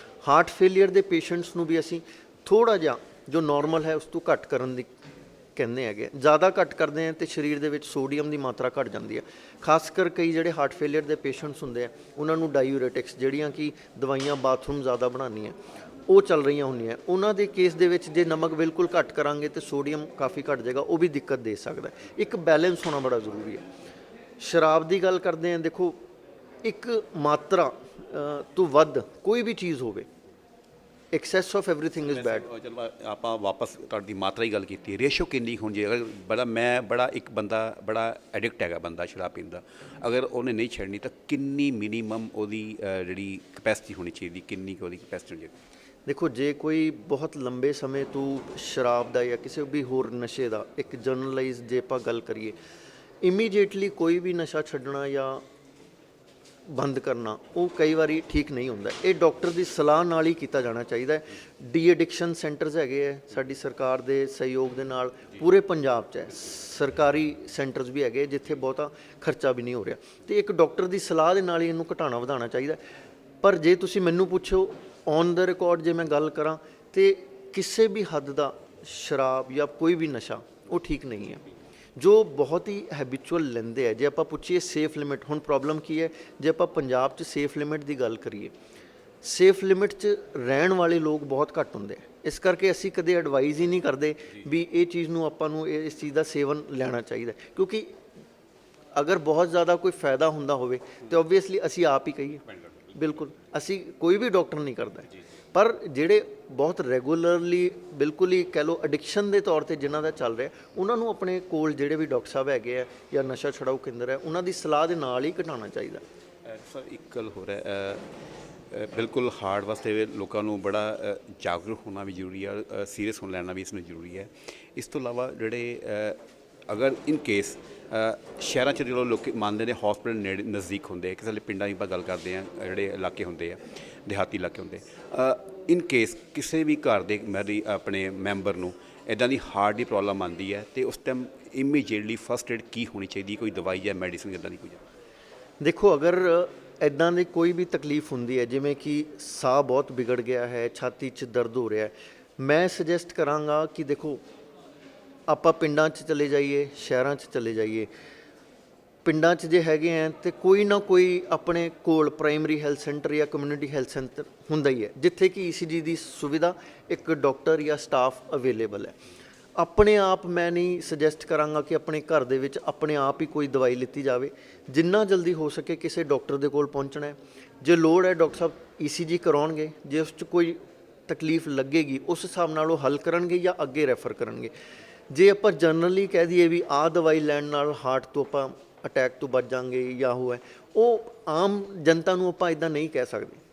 A: ਹਾਰਟ ਫੇਲੀਅਰ ਦੇ ਪੇਸ਼ੈਂਟਸ ਨੂੰ ਵੀ ਅਸੀਂ ਥੋੜ੍ਹਾ ਜਿਹਾ ਜੋ ਨੋਰਮਲ ਹੈ ਉਸ ਤੋਂ ਘੱਟ ਕਰਨ ਦੀ ਕਹਿੰਦੇ ਹੈਗੇ। ਜ਼ਿਆਦਾ ਘੱਟ ਕਰਦੇ ਹਾਂ ਤਾਂ ਸਰੀਰ ਦੇ ਵਿੱਚ ਸੋਡੀਅਮ ਦੀ ਮਾਤਰਾ ਘੱਟ ਜਾਂਦੀ ਹੈ। ਖਾਸ ਕਰ ਕਈ ਜਿਹੜੇ ਹਾਰਟ ਫੇਲੀਅਰ ਦੇ ਪੇਸ਼ੈਂਟਸ ਹੁੰਦੇ ਆ ਉਹਨਾਂ ਨੂੰ ਡਾਇਊਰੇਟਿਕਸ ਜਿਹੜੀਆਂ ਕਿ ਦਵਾਈਆਂ ਬਾਥਰੂਮ ਜ਼ਿਆਦਾ ਬਣਾਉਂਦੀਆਂ ਉਹ ਚੱਲ ਰਹੀਆਂ ਹੁੰਦੀਆਂ। ਉਹਨਾਂ ਦੇ ਕੇਸ ਦੇ ਵਿੱਚ ਜੇ ਨਮਕ ਬਿਲਕੁਲ ਘੱਟ ਕਰਾਂਗੇ ਤਾਂ ਸੋਡੀਅਮ ਕਾਫੀ ਘੱਟ ਜਾਏਗਾ, ਉਹ ਵੀ ਦਿੱਕਤ ਦੇ ਸਕਦਾ। ਇੱਕ ਬੈਲੈਂਸ ਹੋਣਾ ਬੜਾ ਜ਼ਰੂਰੀ ਹੈ। ਸ਼ਰਾਬ ਦੀ ਗੱਲ ਕਰਦੇ ਹਾਂ, ਦੇਖੋ ਇੱਕ ਮਾਤਰਾ ਤੋਂ ਵੱਧ ਕੋਈ ਵੀ ਚੀਜ਼ ਹੋਵੇ access of everything is bad.
B: ਚਲੋ ਆਪਾਂ ਵਾਪਸ ਤੁਹਾਡੀ ਮਾਤਰਾ ਹੀ ਗੱਲ ਕੀਤੀ, ਰੇਸ਼ੋ ਕਿੰਨੀ ਹੋਣੀ ਚਾਹੀਦੀ? ਅਗਰ ਇੱਕ ਬੰਦਾ ਬੜਾ ਐਡਿਕਟ ਹੈਗਾ ਬੰਦਾ ਸ਼ਰਾਬ ਪੀਣ ਦਾ, ਅਗਰ ਉਹਨੇ ਨਹੀਂ ਛੱਡਣੀ ਤਾਂ ਕਿੰਨੀ ਮਿਨੀਮਮ ਉਹਦੀ ਜਿਹੜੀ ਕਪੈਸਿਟੀ ਹੋਣੀ ਚਾਹੀਦੀ, ਕਿੰਨੀ ਕੁ ਉਹਦੀ ਕਪੈਸਿਟੀ ਹੋਣੀ ਚਾਹੀਦੀ?
A: ਦੇਖੋ ਜੇ ਕੋਈ ਬਹੁਤ ਲੰਬੇ ਸਮੇਂ ਤੋਂ ਸ਼ਰਾਬ ਦਾ ਜਾਂ ਕਿਸੇ ਵੀ ਹੋਰ ਨਸ਼ੇ ਦਾ ਇੱਕ ਜਰਨਲਾਈਜ਼ ਜੇ ਆਪਾਂ ਗੱਲ ਕਰੀਏ ਇਮੀਡੀਏਟਲੀ ਕੋਈ ਵੀ ਨਸ਼ਾ ਛੱਡਣਾ ਜਾਂ ਬੰਦ ਕਰਨਾ ਉਹ ਕਈ ਵਾਰੀ ਠੀਕ ਨਹੀਂ ਹੁੰਦਾ। ਇਹ ਡਾਕਟਰ ਦੀ ਸਲਾਹ ਨਾਲ ਹੀ ਕੀਤਾ ਜਾਣਾ ਚਾਹੀਦਾ। ਡੀ ਐਡਿਕਸ਼ਨ ਸੈਂਟਰਸ ਹੈਗੇ ਹੈ ਸਾਡੀ ਸਰਕਾਰ ਦੇ ਸਹਿਯੋਗ ਦੇ ਨਾਲ ਪੂਰੇ ਪੰਜਾਬ 'ਚ ਹੈ। ਸਰਕਾਰੀ ਸੈਂਟਰਸ ਵੀ ਹੈਗੇ ਜਿੱਥੇ ਬਹੁਤਾ ਖਰਚਾ ਵੀ ਨਹੀਂ ਹੋ ਰਿਹਾ ਅਤੇ ਇੱਕ ਡਾਕਟਰ ਦੀ ਸਲਾਹ ਦੇ ਨਾਲ ਹੀ ਇਹਨੂੰ ਘਟਾਉਣਾ ਵਧਾਉਣਾ ਚਾਹੀਦਾ। ਪਰ ਜੇ ਤੁਸੀਂ ਮੈਨੂੰ ਪੁੱਛੋ ਔਨ ਦਾ ਰਿਕਾਰਡ ਜੇ ਮੈਂ ਗੱਲ ਕਰਾਂ ਤਾਂ ਕਿਸੇ ਵੀ ਹੱਦ ਦਾ ਸ਼ਰਾਬ ਜਾਂ ਕੋਈ ਵੀ ਨਸ਼ਾ ਉਹ ਠੀਕ ਨਹੀਂ ਹੈ। ਜੋ ਬਹੁਤ ਹੀ ਹੈਬਿਚੁਅਲ ਲੈਂਦੇ ਆ, ਜੇ ਆਪਾਂ ਪੁੱਛੀਏ ਸੇਫ ਲਿਮਿਟ, ਹੁਣ ਪ੍ਰੋਬਲਮ ਕੀ ਹੈ ਜੇ ਆਪਾਂ ਪੰਜਾਬ 'ਚ ਸੇਫ ਲਿਮਿਟ ਦੀ ਗੱਲ ਕਰੀਏ, ਸੇਫ ਲਿਮਿਟ 'ਚ ਰਹਿਣ ਵਾਲੇ ਲੋਕ ਬਹੁਤ ਘੱਟ ਹੁੰਦੇ ਆ। ਇਸ ਕਰਕੇ ਅਸੀਂ ਕਦੇ ਐਡਵਾਈਜ਼ ਹੀ ਨਹੀਂ ਕਰਦੇ ਵੀ ਇਹ ਚੀਜ਼ ਨੂੰ ਆਪਾਂ ਨੂੰ ਇਸ ਚੀਜ਼ ਦਾ ਸੇਵਨ ਲੈਣਾ ਚਾਹੀਦਾ, ਕਿਉਂਕਿ ਅਗਰ ਬਹੁਤ ਜ਼ਿਆਦਾ ਕੋਈ ਫਾਇਦਾ ਹੁੰਦਾ ਹੋਵੇ ਤੇ ਓਬਵੀਅਸਲੀ ਅਸੀਂ ਆਪ ਹੀ ਕਹੀਏ, ਬਿਲਕੁਲ ਅਸੀਂ ਕੋਈ ਵੀ ਡਾਕਟਰ ਨਹੀਂ ਕਰਦਾ, ਪਰ ਜਿਹੜੇ ਬਹੁਤ ਰੈਗੂਲਰਲੀ ਬਿਲਕੁਲ ਹੀ ਕਹਿ ਲਓ ਐਡਿਕਸ਼ਨ ਦੇ ਤੌਰ ਤੇ ਜਿਨ੍ਹਾਂ ਦਾ ਚੱਲ ਰਿਹਾ, ਉਹਨਾਂ ਨੂੰ ਆਪਣੇ ਕੋਲ ਜਿਹੜੇ ਵੀ ਡਾਕਟਰ ਸਾਹਿਬ ਹੈਗੇ ਆ ਜਾਂ ਨਸ਼ਾ ਛੁਡਾਊ ਕੇਂਦਰ ਹੈ, ਉਹਨਾਂ ਦੀ ਸਲਾਹ ਦੇ ਨਾਲ ਹੀ ਘਟਾਉਣਾ ਚਾਹੀਦਾ।
B: ਸਰ ਇੱਕ ਗੱਲ ਹੋ ਰਿਹਾ, ਬਿਲਕੁਲ ਹਾਰਟ ਵਾਸਤੇ ਲੋਕਾਂ ਨੂੰ ਬੜਾ ਜਾਗਰੂਕ ਹੋਣਾ ਵੀ ਜ਼ਰੂਰੀ ਹੈ, ਸੀਰੀਅਸ ਹੋਣ ਲੈਣਾ ਵੀ ਇਸ ਨੂੰ ਜ਼ਰੂਰੀ ਹੈ। ਇਸ ਤੋਂ ਇਲਾਵਾ ਜਿਹੜੇ ਅਗਰ ਇਨ ਕੇਸ ਸ਼ਹਿਰਾਂ 'ਚ ਜਦੋਂ ਲੋਕ ਮੰਨਦੇ ਨੇ ਹੌਸਪੀਟਲ ਨੇੜੇ ਨਜ਼ਦੀਕ ਹੁੰਦੇ, ਕਿਸੇ ਵੇਲੇ ਪਿੰਡਾਂ ਦੀ ਆਪਾਂ ਗੱਲ ਕਰਦੇ ਹਾਂ, ਜਿਹੜੇ ਇਲਾਕੇ ਹੁੰਦੇ ਆ ਦਿਹਾਤੀ ਇਲਾਕੇ ਹੁੰਦੇ, ਇਨ ਕੇਸ ਕਿਸੇ ਵੀ ਘਰ ਦੇ ਮੇਰੀ ਆਪਣੇ ਮੈਂਬਰ ਨੂੰ ਇੱਦਾਂ ਦੀ ਹਾਰਟ ਦੀ ਪ੍ਰੋਬਲਮ ਆਉਂਦੀ ਹੈ ਤੇ ਉਸ ਟਾਈਮ ਇਮੀਡੀਏਟਲੀ ਫਸਟ ਏਡ ਕੀ ਹੋਣੀ ਚਾਹੀਦੀ, ਕੋਈ ਦਵਾਈ ਜਾਂ ਮੈਡੀਸਨ ਇੱਦਾਂ ਦੀ ਕੋਈ?
A: ਦੇਖੋ, ਅਗਰ ਇੱਦਾਂ ਦੀ ਕੋਈ ਵੀ ਤਕਲੀਫ ਹੁੰਦੀ ਹੈ, ਜਿਵੇਂ ਕਿ ਸਾਹ ਬਹੁਤ ਵਿਗੜ ਗਿਆ ਹੈ, ਛਾਤੀ 'ਚ ਦਰਦ ਹੋ ਰਿਹਾ ਹੈ, ਮੈਂ ਸੁਜੈਸਟ ਕਰਾਂਗਾ ਕਿ ਦੇਖੋ ਆਪਾਂ ਪਿੰਡਾਂ 'ਚ ਚਲੇ ਜਾਈਏ, ਸ਼ਹਿਰਾਂ 'ਚ ਚਲੇ ਜਾਈਏ। ਪਿੰਡਾਂ 'ਚ ਜੇ ਹੈਗੇ ਆ ਤੇ ਕੋਈ ਨਾ ਕੋਈ ਆਪਣੇ ਕੋਲ ਪ੍ਰਾਇਮਰੀ ਹੈਲਥ ਸੈਂਟਰ ਜਾਂ ਕਮਿਊਨਿਟੀ ਹੈਲਥ ਸੈਂਟਰ ਹੁੰਦਾ ਹੀ ਹੈ, ਜਿੱਥੇ ਕਿ ECG ਦੀ ਸੁਵਿਧਾ, ਇੱਕ ਡਾਕਟਰ ਜਾਂ ਸਟਾਫ ਅਵੇਲੇਬਲ ਹੈ। ਆਪਣੇ ਆਪ ਮੈਂ ਨਹੀਂ ਸੁਜੈਸਟ ਕਰਾਂਗਾ ਕਿ ਆਪਣੇ ਘਰ ਦੇ ਵਿੱਚ ਆਪਣੇ ਆਪ ਹੀ ਕੋਈ ਦਵਾਈ ਲਿੱਤੀ ਜਾਵੇ। ਜਿੰਨਾ ਜਲਦੀ ਹੋ ਸਕੇ ਕਿਸੇ ਡਾਕਟਰ ਦੇ ਕੋਲ ਪਹੁੰਚਣਾ ਹੈ। ਜੇ ਲੋੜ ਹੈ ਡਾਕਟਰ ਸਾਹਿਬ ECG ਕਰਾਉਣਗੇ, ਜੇ ਉਸ 'ਚ ਕੋਈ ਤਕਲੀਫ ਲੱਗੇਗੀ ਉਸ ਹਿਸਾਬ ਨਾਲ ਉਹ ਹੱਲ ਕਰਨਗੇ ਜਾਂ ਅੱਗੇ ਰੈਫਰ ਕਰਨਗੇ। ਜੇ ਆਪਾਂ ਜਨਰਲੀ ਕਹਿ ਦਈਏ ਵੀ ਆਹ ਦਵਾਈ ਲੈਣ ਨਾਲ ਹਾਰਟ ਤੋਂ ਆਪਾਂ ਅਟੈਕ ਤੋਂ ਬਚ ਜਾਵਾਂਗੇ ਜਾਂ ਉਹ ਆਮ ਜਨਤਾ ਨੂੰ ਆਪਾਂ ਇੱਦਾਂ ਨਹੀਂ ਕਹਿ ਸਕਦੇ।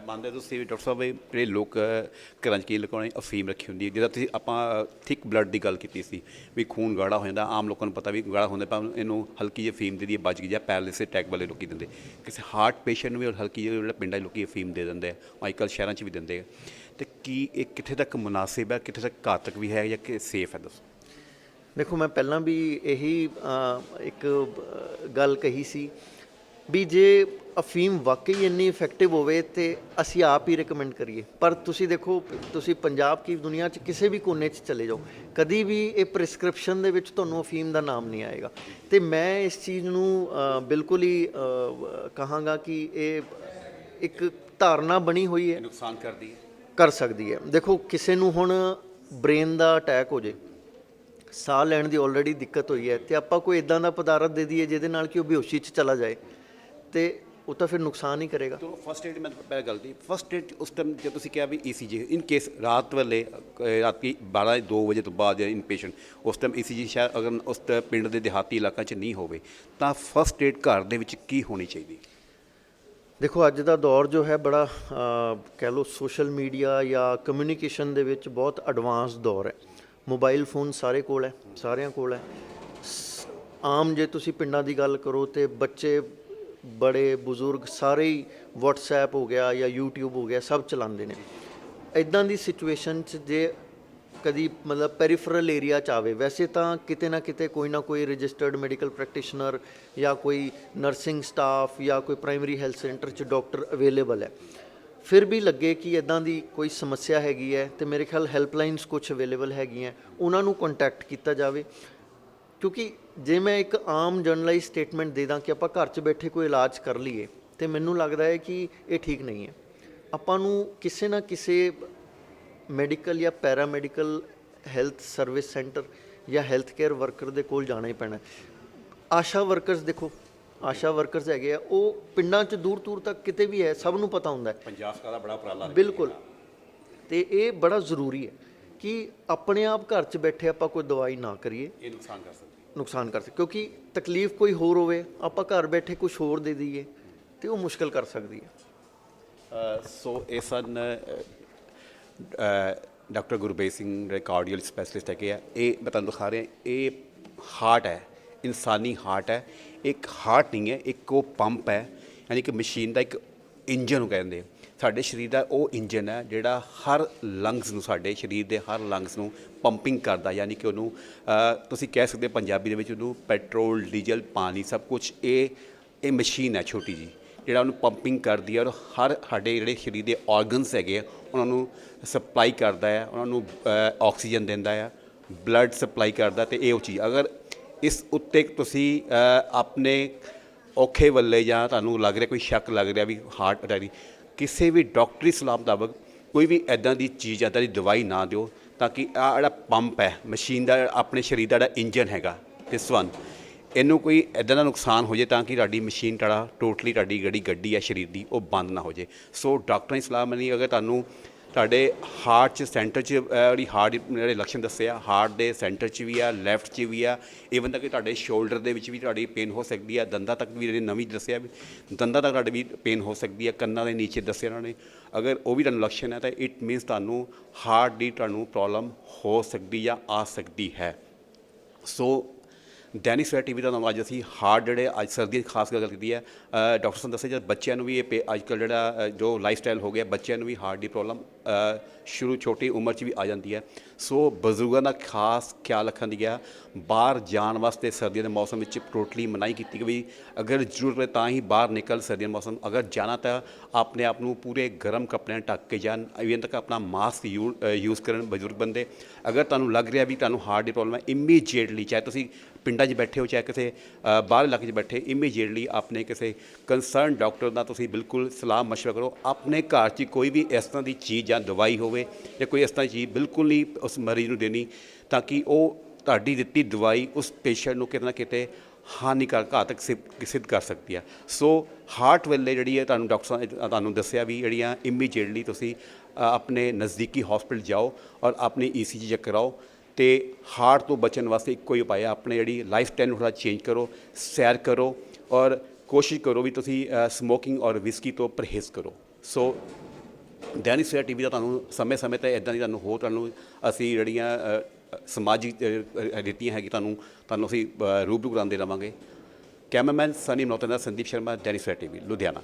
B: ਮੰਨਦੇ ਤੁਸੀਂ ਵੀ ਡਾਕਟਰ ਸਾਹਿਬ ਜਿਹੜੇ ਲੋਕ ਘਰਾਂ 'ਚ ਕੀ ਲਗਾਉਣੇ ਅਫੀਮ ਰੱਖੀ ਹੁੰਦੀ ਹੈ, ਜਿਹਦਾ ਤੁਸੀਂ ਆਪਾਂ ਥਿਕ ਬਲੱਡ ਦੀ ਗੱਲ ਕੀਤੀ ਸੀ ਵੀ ਖੂਨ ਗਾੜਾ ਹੋ ਜਾਂਦਾ, ਆਮ ਲੋਕਾਂ ਨੂੰ ਪਤਾ ਵੀ ਗਾੜਾ ਹੁੰਦਾ, ਪਰ ਇਹਨੂੰ ਹਲਕੀ ਜਿਹੀ ਅਫੀਮ ਦੇ ਦੀ ਬਚ ਗਈ ਜਾਂ ਪੈਰਾਲਿਸਿਸ ਅਟੈਕ ਵਾਲੇ ਲੋਕ ਦਿੰਦੇ, ਕਿਸੇ ਹਾਰਟ ਪੇਸ਼ੈਂਟ ਨੂੰ ਵੀ ਹਲਕੀ ਜਿਹੀ ਜਿਹੜਾ ਪਿੰਡਾਂ 'ਚ ਲੋਕ ਅਫੀਮ ਦੇ ਦਿੰਦੇ ਆ, ਅੱਜ ਕੱਲ੍ਹ ਸ਼ਹਿਰਾਂ 'ਚ ਵੀ ਦਿੰਦੇ ਆ, ਅਤੇ ਕੀ ਇਹ ਕਿੱਥੇ ਤੱਕ ਮੁਨਾਸਿਬ ਹੈ, ਕਿੱਥੇ ਤੱਕ ਘਾਤਕ ਵੀ ਹੈ ਜਾਂ ਕਿ ਸੇਫ ਹੈ? ਦੱਸੋ।
A: ਦੇਖੋ, ਮੈਂ ਪਹਿਲਾਂ ਵੀ ਇਹੀ ਇੱਕ ਗੱਲ ਕਹੀ ਸੀ ਵੀ ਜੇ ਅਫੀਮ ਵਾਕਈ ਇੰਨੀ ਇਫੈਕਟਿਵ ਹੋਵੇ ਤੇ ਅਸੀਂ ਆਪ ਹੀ ਰਿਕਮੈਂਡ ਕਰੀਏ, ਪਰ ਤੁਸੀਂ ਦੇਖੋ, ਤੁਸੀਂ ਪੰਜਾਬ ਕੀ ਦੁਨੀਆ 'ਚ ਕਿਸੇ ਵੀ ਕੋਨੇ 'ਚ ਚਲੇ ਜਾਓ, ਕਦੀ ਵੀ ਇਹ ਪ੍ਰਿਸਕ੍ਰਿਪਸ਼ਨ ਦੇ ਵਿੱਚ ਤੁਹਾਨੂੰ ਅਫੀਮ ਦਾ ਨਾਮ ਨਹੀਂ ਆਏਗਾ। ਤੇ ਮੈਂ ਇਸ ਚੀਜ਼ ਨੂੰ ਬਿਲਕੁਲ ਹੀ ਕਹਾਂਗਾ ਕਿ ਇਹ ਇੱਕ ਧਾਰਨਾ ਬਣੀ ਹੋਈ ਹੈ,
B: ਨੁਕਸਾਨ ਕਰਦੀ ਹੈ,
A: ਕਰ ਸਕਦੀ ਹੈ। ਦੇਖੋ, ਕਿਸੇ ਨੂੰ ਹੁਣ ਬ੍ਰੇਨ ਦਾ ਅਟੈਕ ਹੋ ਜੇ, ਸਾਹ ਲੈਣ ਦੀ ਆਲਰੇਡੀ ਦਿੱਕਤ ਹੋਈ ਹੈ, ਤੇ ਆਪਾਂ ਕੋਈ ਇਦਾਂ ਦਾ ਪਦਾਰਥ ਦੇ ਦਈਏ ਜਿਹਦੇ ਨਾਲ ਕਿ ਉਹ ਬੇਹੋਸ਼ੀ 'ਚ ਚਲਾ ਜਾਏ, ਤੇ ਉਹ ਤਾਂ ਫਿਰ ਨੁਕਸਾਨ ਹੀ ਕਰੇਗਾ।
B: ਚਲੋ, ਫਸਟ ਏਡ ਮੈਂ ਪਹਿਲਾਂ ਗੱਲ ਦੀ ਫਸਟ ਏਡ ਉਸ ਟਾਈਮ ਜੇ ਤੁਸੀਂ ਕਿਹਾ ਵੀ ECG ਇਨ ਕੇਸ ਰਾਤ ਵੇਲੇ ਰਾਤੀ 12-2 ਵਜੇ ਤੋਂ ਬਾਅਦ ਇਨ ਪੇਸ਼ੈਂਟ ਉਸ ਟਾਈਮ ECG ਸ਼ਾਇਦ ਅਗਰ ਉਸ ਪਿੰਡ ਦੇ ਦਿਹਾਤੀ ਇਲਾਕਿਆਂ 'ਚ ਨਹੀਂ ਹੋਵੇ ਤਾਂ ਫਸਟ ਏਡ ਘਰ ਦੇ ਵਿੱਚ ਕੀ ਹੋਣੀ ਚਾਹੀਦੀ?
A: ਦੇਖੋ, ਅੱਜ ਦਾ ਦੌਰ ਜੋ ਹੈ ਬੜਾ ਕਹਿ ਲਓ ਸੋਸ਼ਲ ਮੀਡੀਆ ਜਾਂ ਕਮਿਊਨੀਕੇਸ਼ਨ ਦੇ ਵਿੱਚ ਬਹੁਤ ਐਡਵਾਂਸ ਦੌਰ ਹੈ। ਮੋਬਾਈਲ ਫੋਨ ਸਾਰੇ ਕੋਲ ਹੈ, ਸਾਰਿਆਂ ਕੋਲ ਹੈ। ਆਮ ਜੇ ਤੁਸੀਂ ਪਿੰਡਾਂ ਦੀ ਗੱਲ ਕਰੋ ਤੇ ਬੱਚੇ, ਬੜੇ ਬਜ਼ੁਰਗ ਸਾਰੇ ਹੀ WhatsApp ਹੋ ਗਿਆ ਜਾਂ YouTube ਹੋ ਗਿਆ, ਸਭ ਚਲਾਉਂਦੇ ਨੇ। ਇੱਦਾਂ ਦੀ ਸਿਚੁਏਸ਼ਨ 'ਚ ਜੇ ਕਦੀ ਮਤਲਬ ਪੈਰੀਫਰਲ ਏਰੀਆ 'ਚ ਆਵੇ, ਵੈਸੇ ਤਾਂ ਕਿਤੇ ਨਾ ਕਿਤੇ ਕੋਈ ਨਾ ਕੋਈ ਰਜਿਸਟਰਡ ਮੈਡੀਕਲ ਪ੍ਰੈਕਟੀਸ਼ਨਰ ਜਾਂ ਕੋਈ ਨਰਸਿੰਗ ਸਟਾਫ ਜਾਂ ਕੋਈ ਪ੍ਰਾਇਮਰੀ ਹੈਲਥ ਸੈਂਟਰ 'ਚ ਡਾਕਟਰ ਅਵੇਲੇਬਲ ਹੈ। ਫਿਰ ਵੀ ਲੱਗੇ ਕਿ ਇੱਦਾਂ ਦੀ ਕੋਈ ਸਮੱਸਿਆ ਹੈਗੀ ਹੈ ਤੇ ਮੇਰੇ ਖਿਆਲ ਹੈਲਪਲਾਈਨਸ ਕੁਛ ਅਵੇਲੇਬਲ ਹੈਗੀਆਂ, ਉਹਨਾਂ ਨੂੰ ਕੰਟੈਕਟ ਕੀਤਾ ਜਾਵੇ। ਕਿਉਂਕਿ ਜੇ ਮੈਂ ਇੱਕ ਆਮ ਜਰਨਲਾਈਜ਼ ਸਟੇਟਮੈਂਟ ਦੇ ਦਾਂ ਕਿ ਆਪਾਂ ਘਰ 'ਚ ਬੈਠੇ ਕੋਈ ਇਲਾਜ ਕਰ ਲਈਏ, ਤੇ ਮੈਨੂੰ ਲੱਗਦਾ ਹੈ ਕਿ ਇਹ ਠੀਕ ਨਹੀਂ ਹੈ। ਆਪਾਂ ਨੂੰ ਕਿਸੇ ਨਾ ਕਿਸੇ ਮੈਡੀਕਲ ਜਾਂ ਪੈਰਾਮੈਡੀਕਲ ਹੈਲਥ ਸਰਵਿਸ ਸੈਂਟਰ ਜਾਂ ਹੈਲਥ ਕੇਅਰ ਵਰਕਰ ਦੇ ਕੋਲ ਜਾਣਾ ਹੀ ਪੈਣਾ। ਆਸ਼ਾ ਵਰਕਰਸ, ਦੇਖੋ ਆਸ਼ਾ ਵਰਕਰਸ ਹੈਗੇ ਆ, ਉਹ ਪਿੰਡਾਂ 'ਚ ਦੂਰ ਦੂਰ ਤੱਕ ਕਿਤੇ ਵੀ ਹੈ, ਸਭ ਨੂੰ ਪਤਾ ਹੁੰਦਾ ਹੈ।
B: ਪੰਜਾਬ ਸਰਕਾਰ ਦਾ ਬੜਾ ਉਪਰਾਲਾ,
A: ਬਿਲਕੁਲ। ਤੇ ਇਹ ਬੜਾ ਜ਼ਰੂਰੀ ਹੈ ਕਿ ਆਪਣੇ ਆਪ ਘਰ 'ਚ ਬੈਠੇ ਆਪਾਂ ਕੋਈ ਦਵਾਈ ਨਾ ਕਰੀਏ,
B: ਇਹ ਨੁਕਸਾਨ ਕਰ ਸਕਦੀ,
A: ਨੁਕਸਾਨ ਕਰ ਸਕਦੀ। ਕਿਉਂਕਿ ਤਕਲੀਫ ਕੋਈ ਹੋਰ ਹੋਵੇ, ਆਪਾਂ ਘਰ ਬੈਠੇ ਕੁਛ ਹੋਰ ਦੇ ਦਈਏ ਤੇ ਉਹ ਮੁਸ਼ਕਿਲ ਕਰ ਸਕਦੀ ਹੈ।
B: ਸੋ ਇਹ ਸਨ ਡਾਕਟਰ ਗੁਰਬੇਜ ਸਿੰਘ ਜਿਹੜੇ ਕਾਰਡੀਅਲ ਸਪੈਸ਼ਲਿਸਟ ਹੈਗੇ ਆ। ਇਹ ਮੈਂ ਤੁਹਾਨੂੰ ਦਿਖਾ ਰਿਹਾ, ਇਹ ਹਾਰਟ ਹੈ, ਇਨਸਾਨੀ ਹਾਰਟ ਹੈ। ਇੱਕ ਹਾਰਟ ਨਹੀਂ ਹੈ, ਇੱਕ ਉਹ ਪੰਪ ਹੈ, ਯਾਨੀ ਕਿ ਮਸ਼ੀਨ ਦਾ ਇੱਕ ਇੰਜਨ ਨੂੰ ਕਹਿੰਦੇ ਆ। ਸਾਡੇ ਸਰੀਰ ਦਾ ਉਹ ਇੰਜਨ ਹੈ ਜਿਹੜਾ ਹਰ ਲੰਗਸ ਨੂੰ, ਸਾਡੇ ਸਰੀਰ ਦੇ ਹਰ ਲੰਗਸ ਨੂੰ ਪੰਪਿੰਗ ਕਰਦਾ, ਯਾਨੀ ਕਿ ਉਹਨੂੰ ਤੁਸੀਂ ਕਹਿ ਸਕਦੇ ਪੰਜਾਬੀ ਦੇ ਵਿੱਚ ਉਹਨੂੰ ਪੈਟਰੋਲ, ਡੀਜ਼ਲ, ਪਾਣੀ ਸਭ ਕੁਛ ਇਹ ਮਸ਼ੀਨ ਹੈ ਛੋਟੀ ਜੀ, ਜਿਹੜਾ ਉਹਨੂੰ ਪੰਪਿੰਗ ਕਰਦੀ ਹੈ ਔਰ ਹਰ ਸਾਡੇ ਜਿਹੜੇ ਸਰੀਰ ਦੇ ਆਰਗਨਸ ਹੈਗੇ ਆ ਉਹਨਾਂ ਨੂੰ ਸਪਲਾਈ ਕਰਦਾ ਹੈ, ਉਹਨਾਂ ਨੂੰ ਆਕਸੀਜਨ ਦਿੰਦਾ ਆ, ਬਲੱਡ ਸਪਲਾਈ ਕਰਦਾ। ਤੇ ਇਹ ਉਹ ਚੀਜ਼ ਅਗਰ ਇਸ ਉੱਤੇ ਤੁਸੀਂ ਆਪਣੇ ਔਖੇ ਵੱਲੇ ਜਾਂ ਤੁਹਾਨੂੰ ਲੱਗ ਰਿਹਾ ਕੋਈ ਸ਼ੱਕ ਲੱਗ ਰਿਹਾ ਵੀ ਹਾਰਟ ਅਟੈਕ, ਕਿਸੇ ਵੀ ਡਾਕਟਰੀ ਸਲਾਹ ਮੁਤਾਬਕ ਕੋਈ ਵੀ ਇੱਦਾਂ ਦੀ ਚੀਜ਼, ਇੱਦਾਂ ਦੀ ਦਵਾਈ ਨਾ ਦਿਓ ਤਾਂ ਕਿ ਆਹ ਜਿਹੜਾ ਪੰਪ ਹੈ ਮਸ਼ੀਨ ਦਾ, ਆਪਣੇ ਸਰੀਰ ਦਾ ਜਿਹੜਾ ਇੰਜਨ ਹੈਗਾ ਦਿਸ ਵਨ, ਇਹਨੂੰ ਕੋਈ ਇੱਦਾਂ ਦਾ ਨੁਕਸਾਨ ਹੋ ਜੇ ਤਾਂ ਕਿ ਤੁਹਾਡੀ ਮਸ਼ੀਨ ਤੁਹਾਡਾ ਟੋਟਲੀ ਤੁਹਾਡੀ ਜਿਹੜੀ ਗੱਡੀ ਹੈ ਸਰੀਰ ਦੀ ਉਹ ਬੰਦ ਨਾ ਹੋ ਜੇ। ਸੋ ਡਾਕਟਰਾਂ ਦੀ ਸਲਾਹ ਮੰਨੀ, ਅਗਰ ਤੁਹਾਨੂੰ ਤੁਹਾਡੇ ਹਾਰਟ 'ਚ ਸੈਂਟਰ 'ਚ ਜਿਹੜੀ ਹਾਰਟ ਜਿਹੜੇ ਲੱਛਣ ਦੱਸੇ ਆ, ਹਾਰਟ ਦੇ ਸੈਂਟਰ 'ਚ ਵੀ ਆ, ਲੈਫਟ 'ਚ ਵੀ ਆ, ਈਵਨ ਤੱਕ ਕਿ ਤੁਹਾਡੇ ਸ਼ੋਲਡਰ ਦੇ ਵਿੱਚ ਵੀ ਤੁਹਾਡੀ ਪੇਨ ਹੋ ਸਕਦੀ ਆ, ਦੰਦਾਂ ਤੱਕ ਵੀ, ਜਿਹੜੇ ਨਵੀਂ ਦੱਸਿਆ ਵੀ ਦੰਦਾਂ ਤੱਕ ਤੁਹਾਡੇ ਵੀ ਪੇਨ ਹੋ ਸਕਦੀ ਹੈ, ਕੰਨਾਂ ਦੇ ਨੀਚੇ ਦੱਸਿਆ ਉਹਨਾਂ ਨੇ, ਅਗਰ ਉਹ ਵੀ ਤੁਹਾਨੂੰ ਲੱਛਣ ਹੈ ਤਾਂ ਇਟ ਮੀਨਸ ਤੁਹਾਨੂੰ ਹਾਰਟ ਦੀ ਤੁਹਾਨੂੰ ਪ੍ਰੋਬਲਮ ਹੋ ਸਕਦੀ ਜਾਂ ਆ ਸਕਦੀ ਹੈ। ਸੋ ਦੈਨਿਕ ਸਵੇਰਾ ਟੀਵੀ ਦਾ ਨਾਮ ਅੱਜ ਅਸੀਂ ਹਾਰਟ ਜਿਹੜੇ ਅੱਜ ਸਰਦੀ ਦੀ ਖਾਸ ਗੱਲ ਕੀਤੀ ਹੈ। ਡਾਕਟਰ ਸਾਹਿਬ ਦੱਸਿਆ ਜਦ ਬੱਚਿਆਂ ਨੂੰ ਵੀ ਇਹ ਅੱਜ ਕੱਲ੍ਹ ਜਿਹੜਾ ਜੋ ਲਾਈਫ ਸਟਾਈਲ ਹੋ ਗਿਆ, ਬੱਚਿਆਂ ਨੂੰ ਵੀ ਹਾਰਟ ਦੀ ਪ੍ਰੋਬਲਮ ਸ਼ੁਰੂ ਛੋਟੀ ਉਮਰ 'ਚ ਵੀ ਆ ਜਾਂਦੀ ਹੈ। ਸੋ ਬਜ਼ੁਰਗਾਂ ਦਾ ਖਾਸ ਖਿਆਲ ਰੱਖਣ ਦੀ ਹੈ। ਬਾਹਰ ਜਾਣ ਵਾਸਤੇ ਸਰਦੀਆਂ ਦੇ ਮੌਸਮ ਵਿੱਚ ਟੋਟਲੀ ਮਨਾਹੀ ਕੀਤੀ ਕਿ ਵੀ ਅਗਰ ਜ਼ਰੂਰਤ ਪਵੇ ਤਾਂ ਹੀ ਬਾਹਰ ਨਿਕਲ, ਸਰਦੀਆਂ ਦੇ ਮੌਸਮ ਅਗਰ ਜਾਣਾ ਤਾਂ ਆਪਣੇ ਆਪ ਨੂੰ ਪੂਰੇ ਗਰਮ ਕੱਪੜਿਆਂ ਨਾਲ ਢੱਕ ਕੇ ਜਾਣ, ਇਵਨ ਤੱਕ ਆਪਣਾ ਮਾਸਕ ਯੂਜ਼ ਕਰਨ ਬਜ਼ੁਰਗ ਬੰਦੇ। ਅਗਰ ਤੁਹਾਨੂੰ ਲੱਗ ਰਿਹਾ ਵੀ ਤੁਹਾਨੂੰ ਹਾਰਟ ਦੀ ਪ੍ਰੋਬਲਮ ਹੈ, ਇਮੀਡੀਏਟਲੀ, ਚਾਹੇ ਤੁਸੀਂ ਪਿੰਡਾਂ 'ਚ ਬੈਠੇ ਹੋ ਚਾਹੇ ਕਿਸੇ ਬਾਹਰ ਇਲਾਕੇ 'ਚ ਬੈਠੇ, ਇਮੀਡੀਏਟਲੀ ਆਪਣੇ ਕਿਸੇ ਕੰਸਰਨ ਡਾਕਟਰ ਦਾ ਤੁਸੀਂ ਬਿਲਕੁਲ ਸਲਾਹ ਮਸ਼ਵਰਾ ਕਰੋ। ਆਪਣੇ ਘਰ 'ਚ ਕੋਈ ਵੀ ਇਸ ਤਰ੍ਹਾਂ ਦੀ ਚੀਜ਼ ਜਾਂ ਦਵਾਈ ਹੋਵੇ ਜਾਂ ਕੋਈ ਇਸ ਤਰ੍ਹਾਂ ਦੀ ਚੀਜ਼ ਬਿਲਕੁਲ ਨਹੀਂ ਉਸ ਮਰੀਜ਼ ਨੂੰ ਦੇਣੀ ਤਾਂ ਕਿ ਉਹ ਤੁਹਾਡੀ ਦਿੱਤੀ ਦਵਾਈ ਉਸ ਪੇਸ਼ੈਂਟ ਨੂੰ ਕਿਤੇ ਨਾ ਕਿਤੇ ਹਾਨੀਕਾਰਕ ਘਾਤਕ ਸਿੱਧ ਕਰ ਸਕਦੀ ਹੈ। ਸੋ ਹਾਰਟ ਵੇਲੇ ਜਿਹੜੀ ਹੈ ਤੁਹਾਨੂੰ ਡਾਕਟਰ ਸਾਹਿਬ ਤੁਹਾਨੂੰ ਦੱਸਿਆ ਵੀ ਜਿਹੜੀਆਂ ਇਮੀਡੀਏਟਲੀ ਤੁਸੀਂ ਆਪਣੇ ਨਜ਼ਦੀਕੀ ਹੌਸਪੀਟਲ ਜਾਓ ਔਰ ਆਪਣੀ ECG ਚੈੱਕ ਕਰਾਓ। ਅਤੇ ਹਾਰਟ ਤੋਂ ਬਚਣ ਵਾਸਤੇ ਇੱਕੋ ਹੀ ਉਪਾਅ ਹੈ, ਆਪਣੇ ਜਿਹੜੀ ਲਾਈਫ ਸਟਾਈਲ ਨੂੰ ਥੋੜ੍ਹਾ ਚੇਂਜ ਕਰੋ, ਸੈਰ ਕਰੋ ਔਰ ਕੋਸ਼ਿਸ਼ ਕਰੋ ਵੀ ਤੁਸੀਂ ਸਮੋਕਿੰਗ ਔਰ ਵਿਸਕੀ ਤੋਂ ਪਰਹੇਜ਼ ਕਰੋ। ਸੋ ਦੈਨਿਕ ਸਵੇਰਾ ਟੀਵੀ ਦਾ ਤੁਹਾਨੂੰ ਸਮੇਂ-ਸਮੇਂ 'ਤੇ ਇੱਦਾਂ ਦੀ ਤੁਹਾਨੂੰ ਅਸੀਂ ਜਿਹੜੀਆਂ ਸਮਾਜਿਕ ਰੀਤੀਆਂ ਹੈਗੀ ਤੁਹਾਨੂੰ ਅਸੀਂ ਰੂਬਰੂ ਕਰਾਉਂਦੇ ਰਹਾਂਗੇ। ਕੈਮਰਾਮੈਨ ਸਨੀ ਮਨੋਤਨ ਦਾ ਸੰਦੀਪ ਸ਼ਰਮਾ, ਦੈਨਿਕ ਸਵੇਰਾ ਟੀਵੀ ਲੁਧਿਆਣਾ।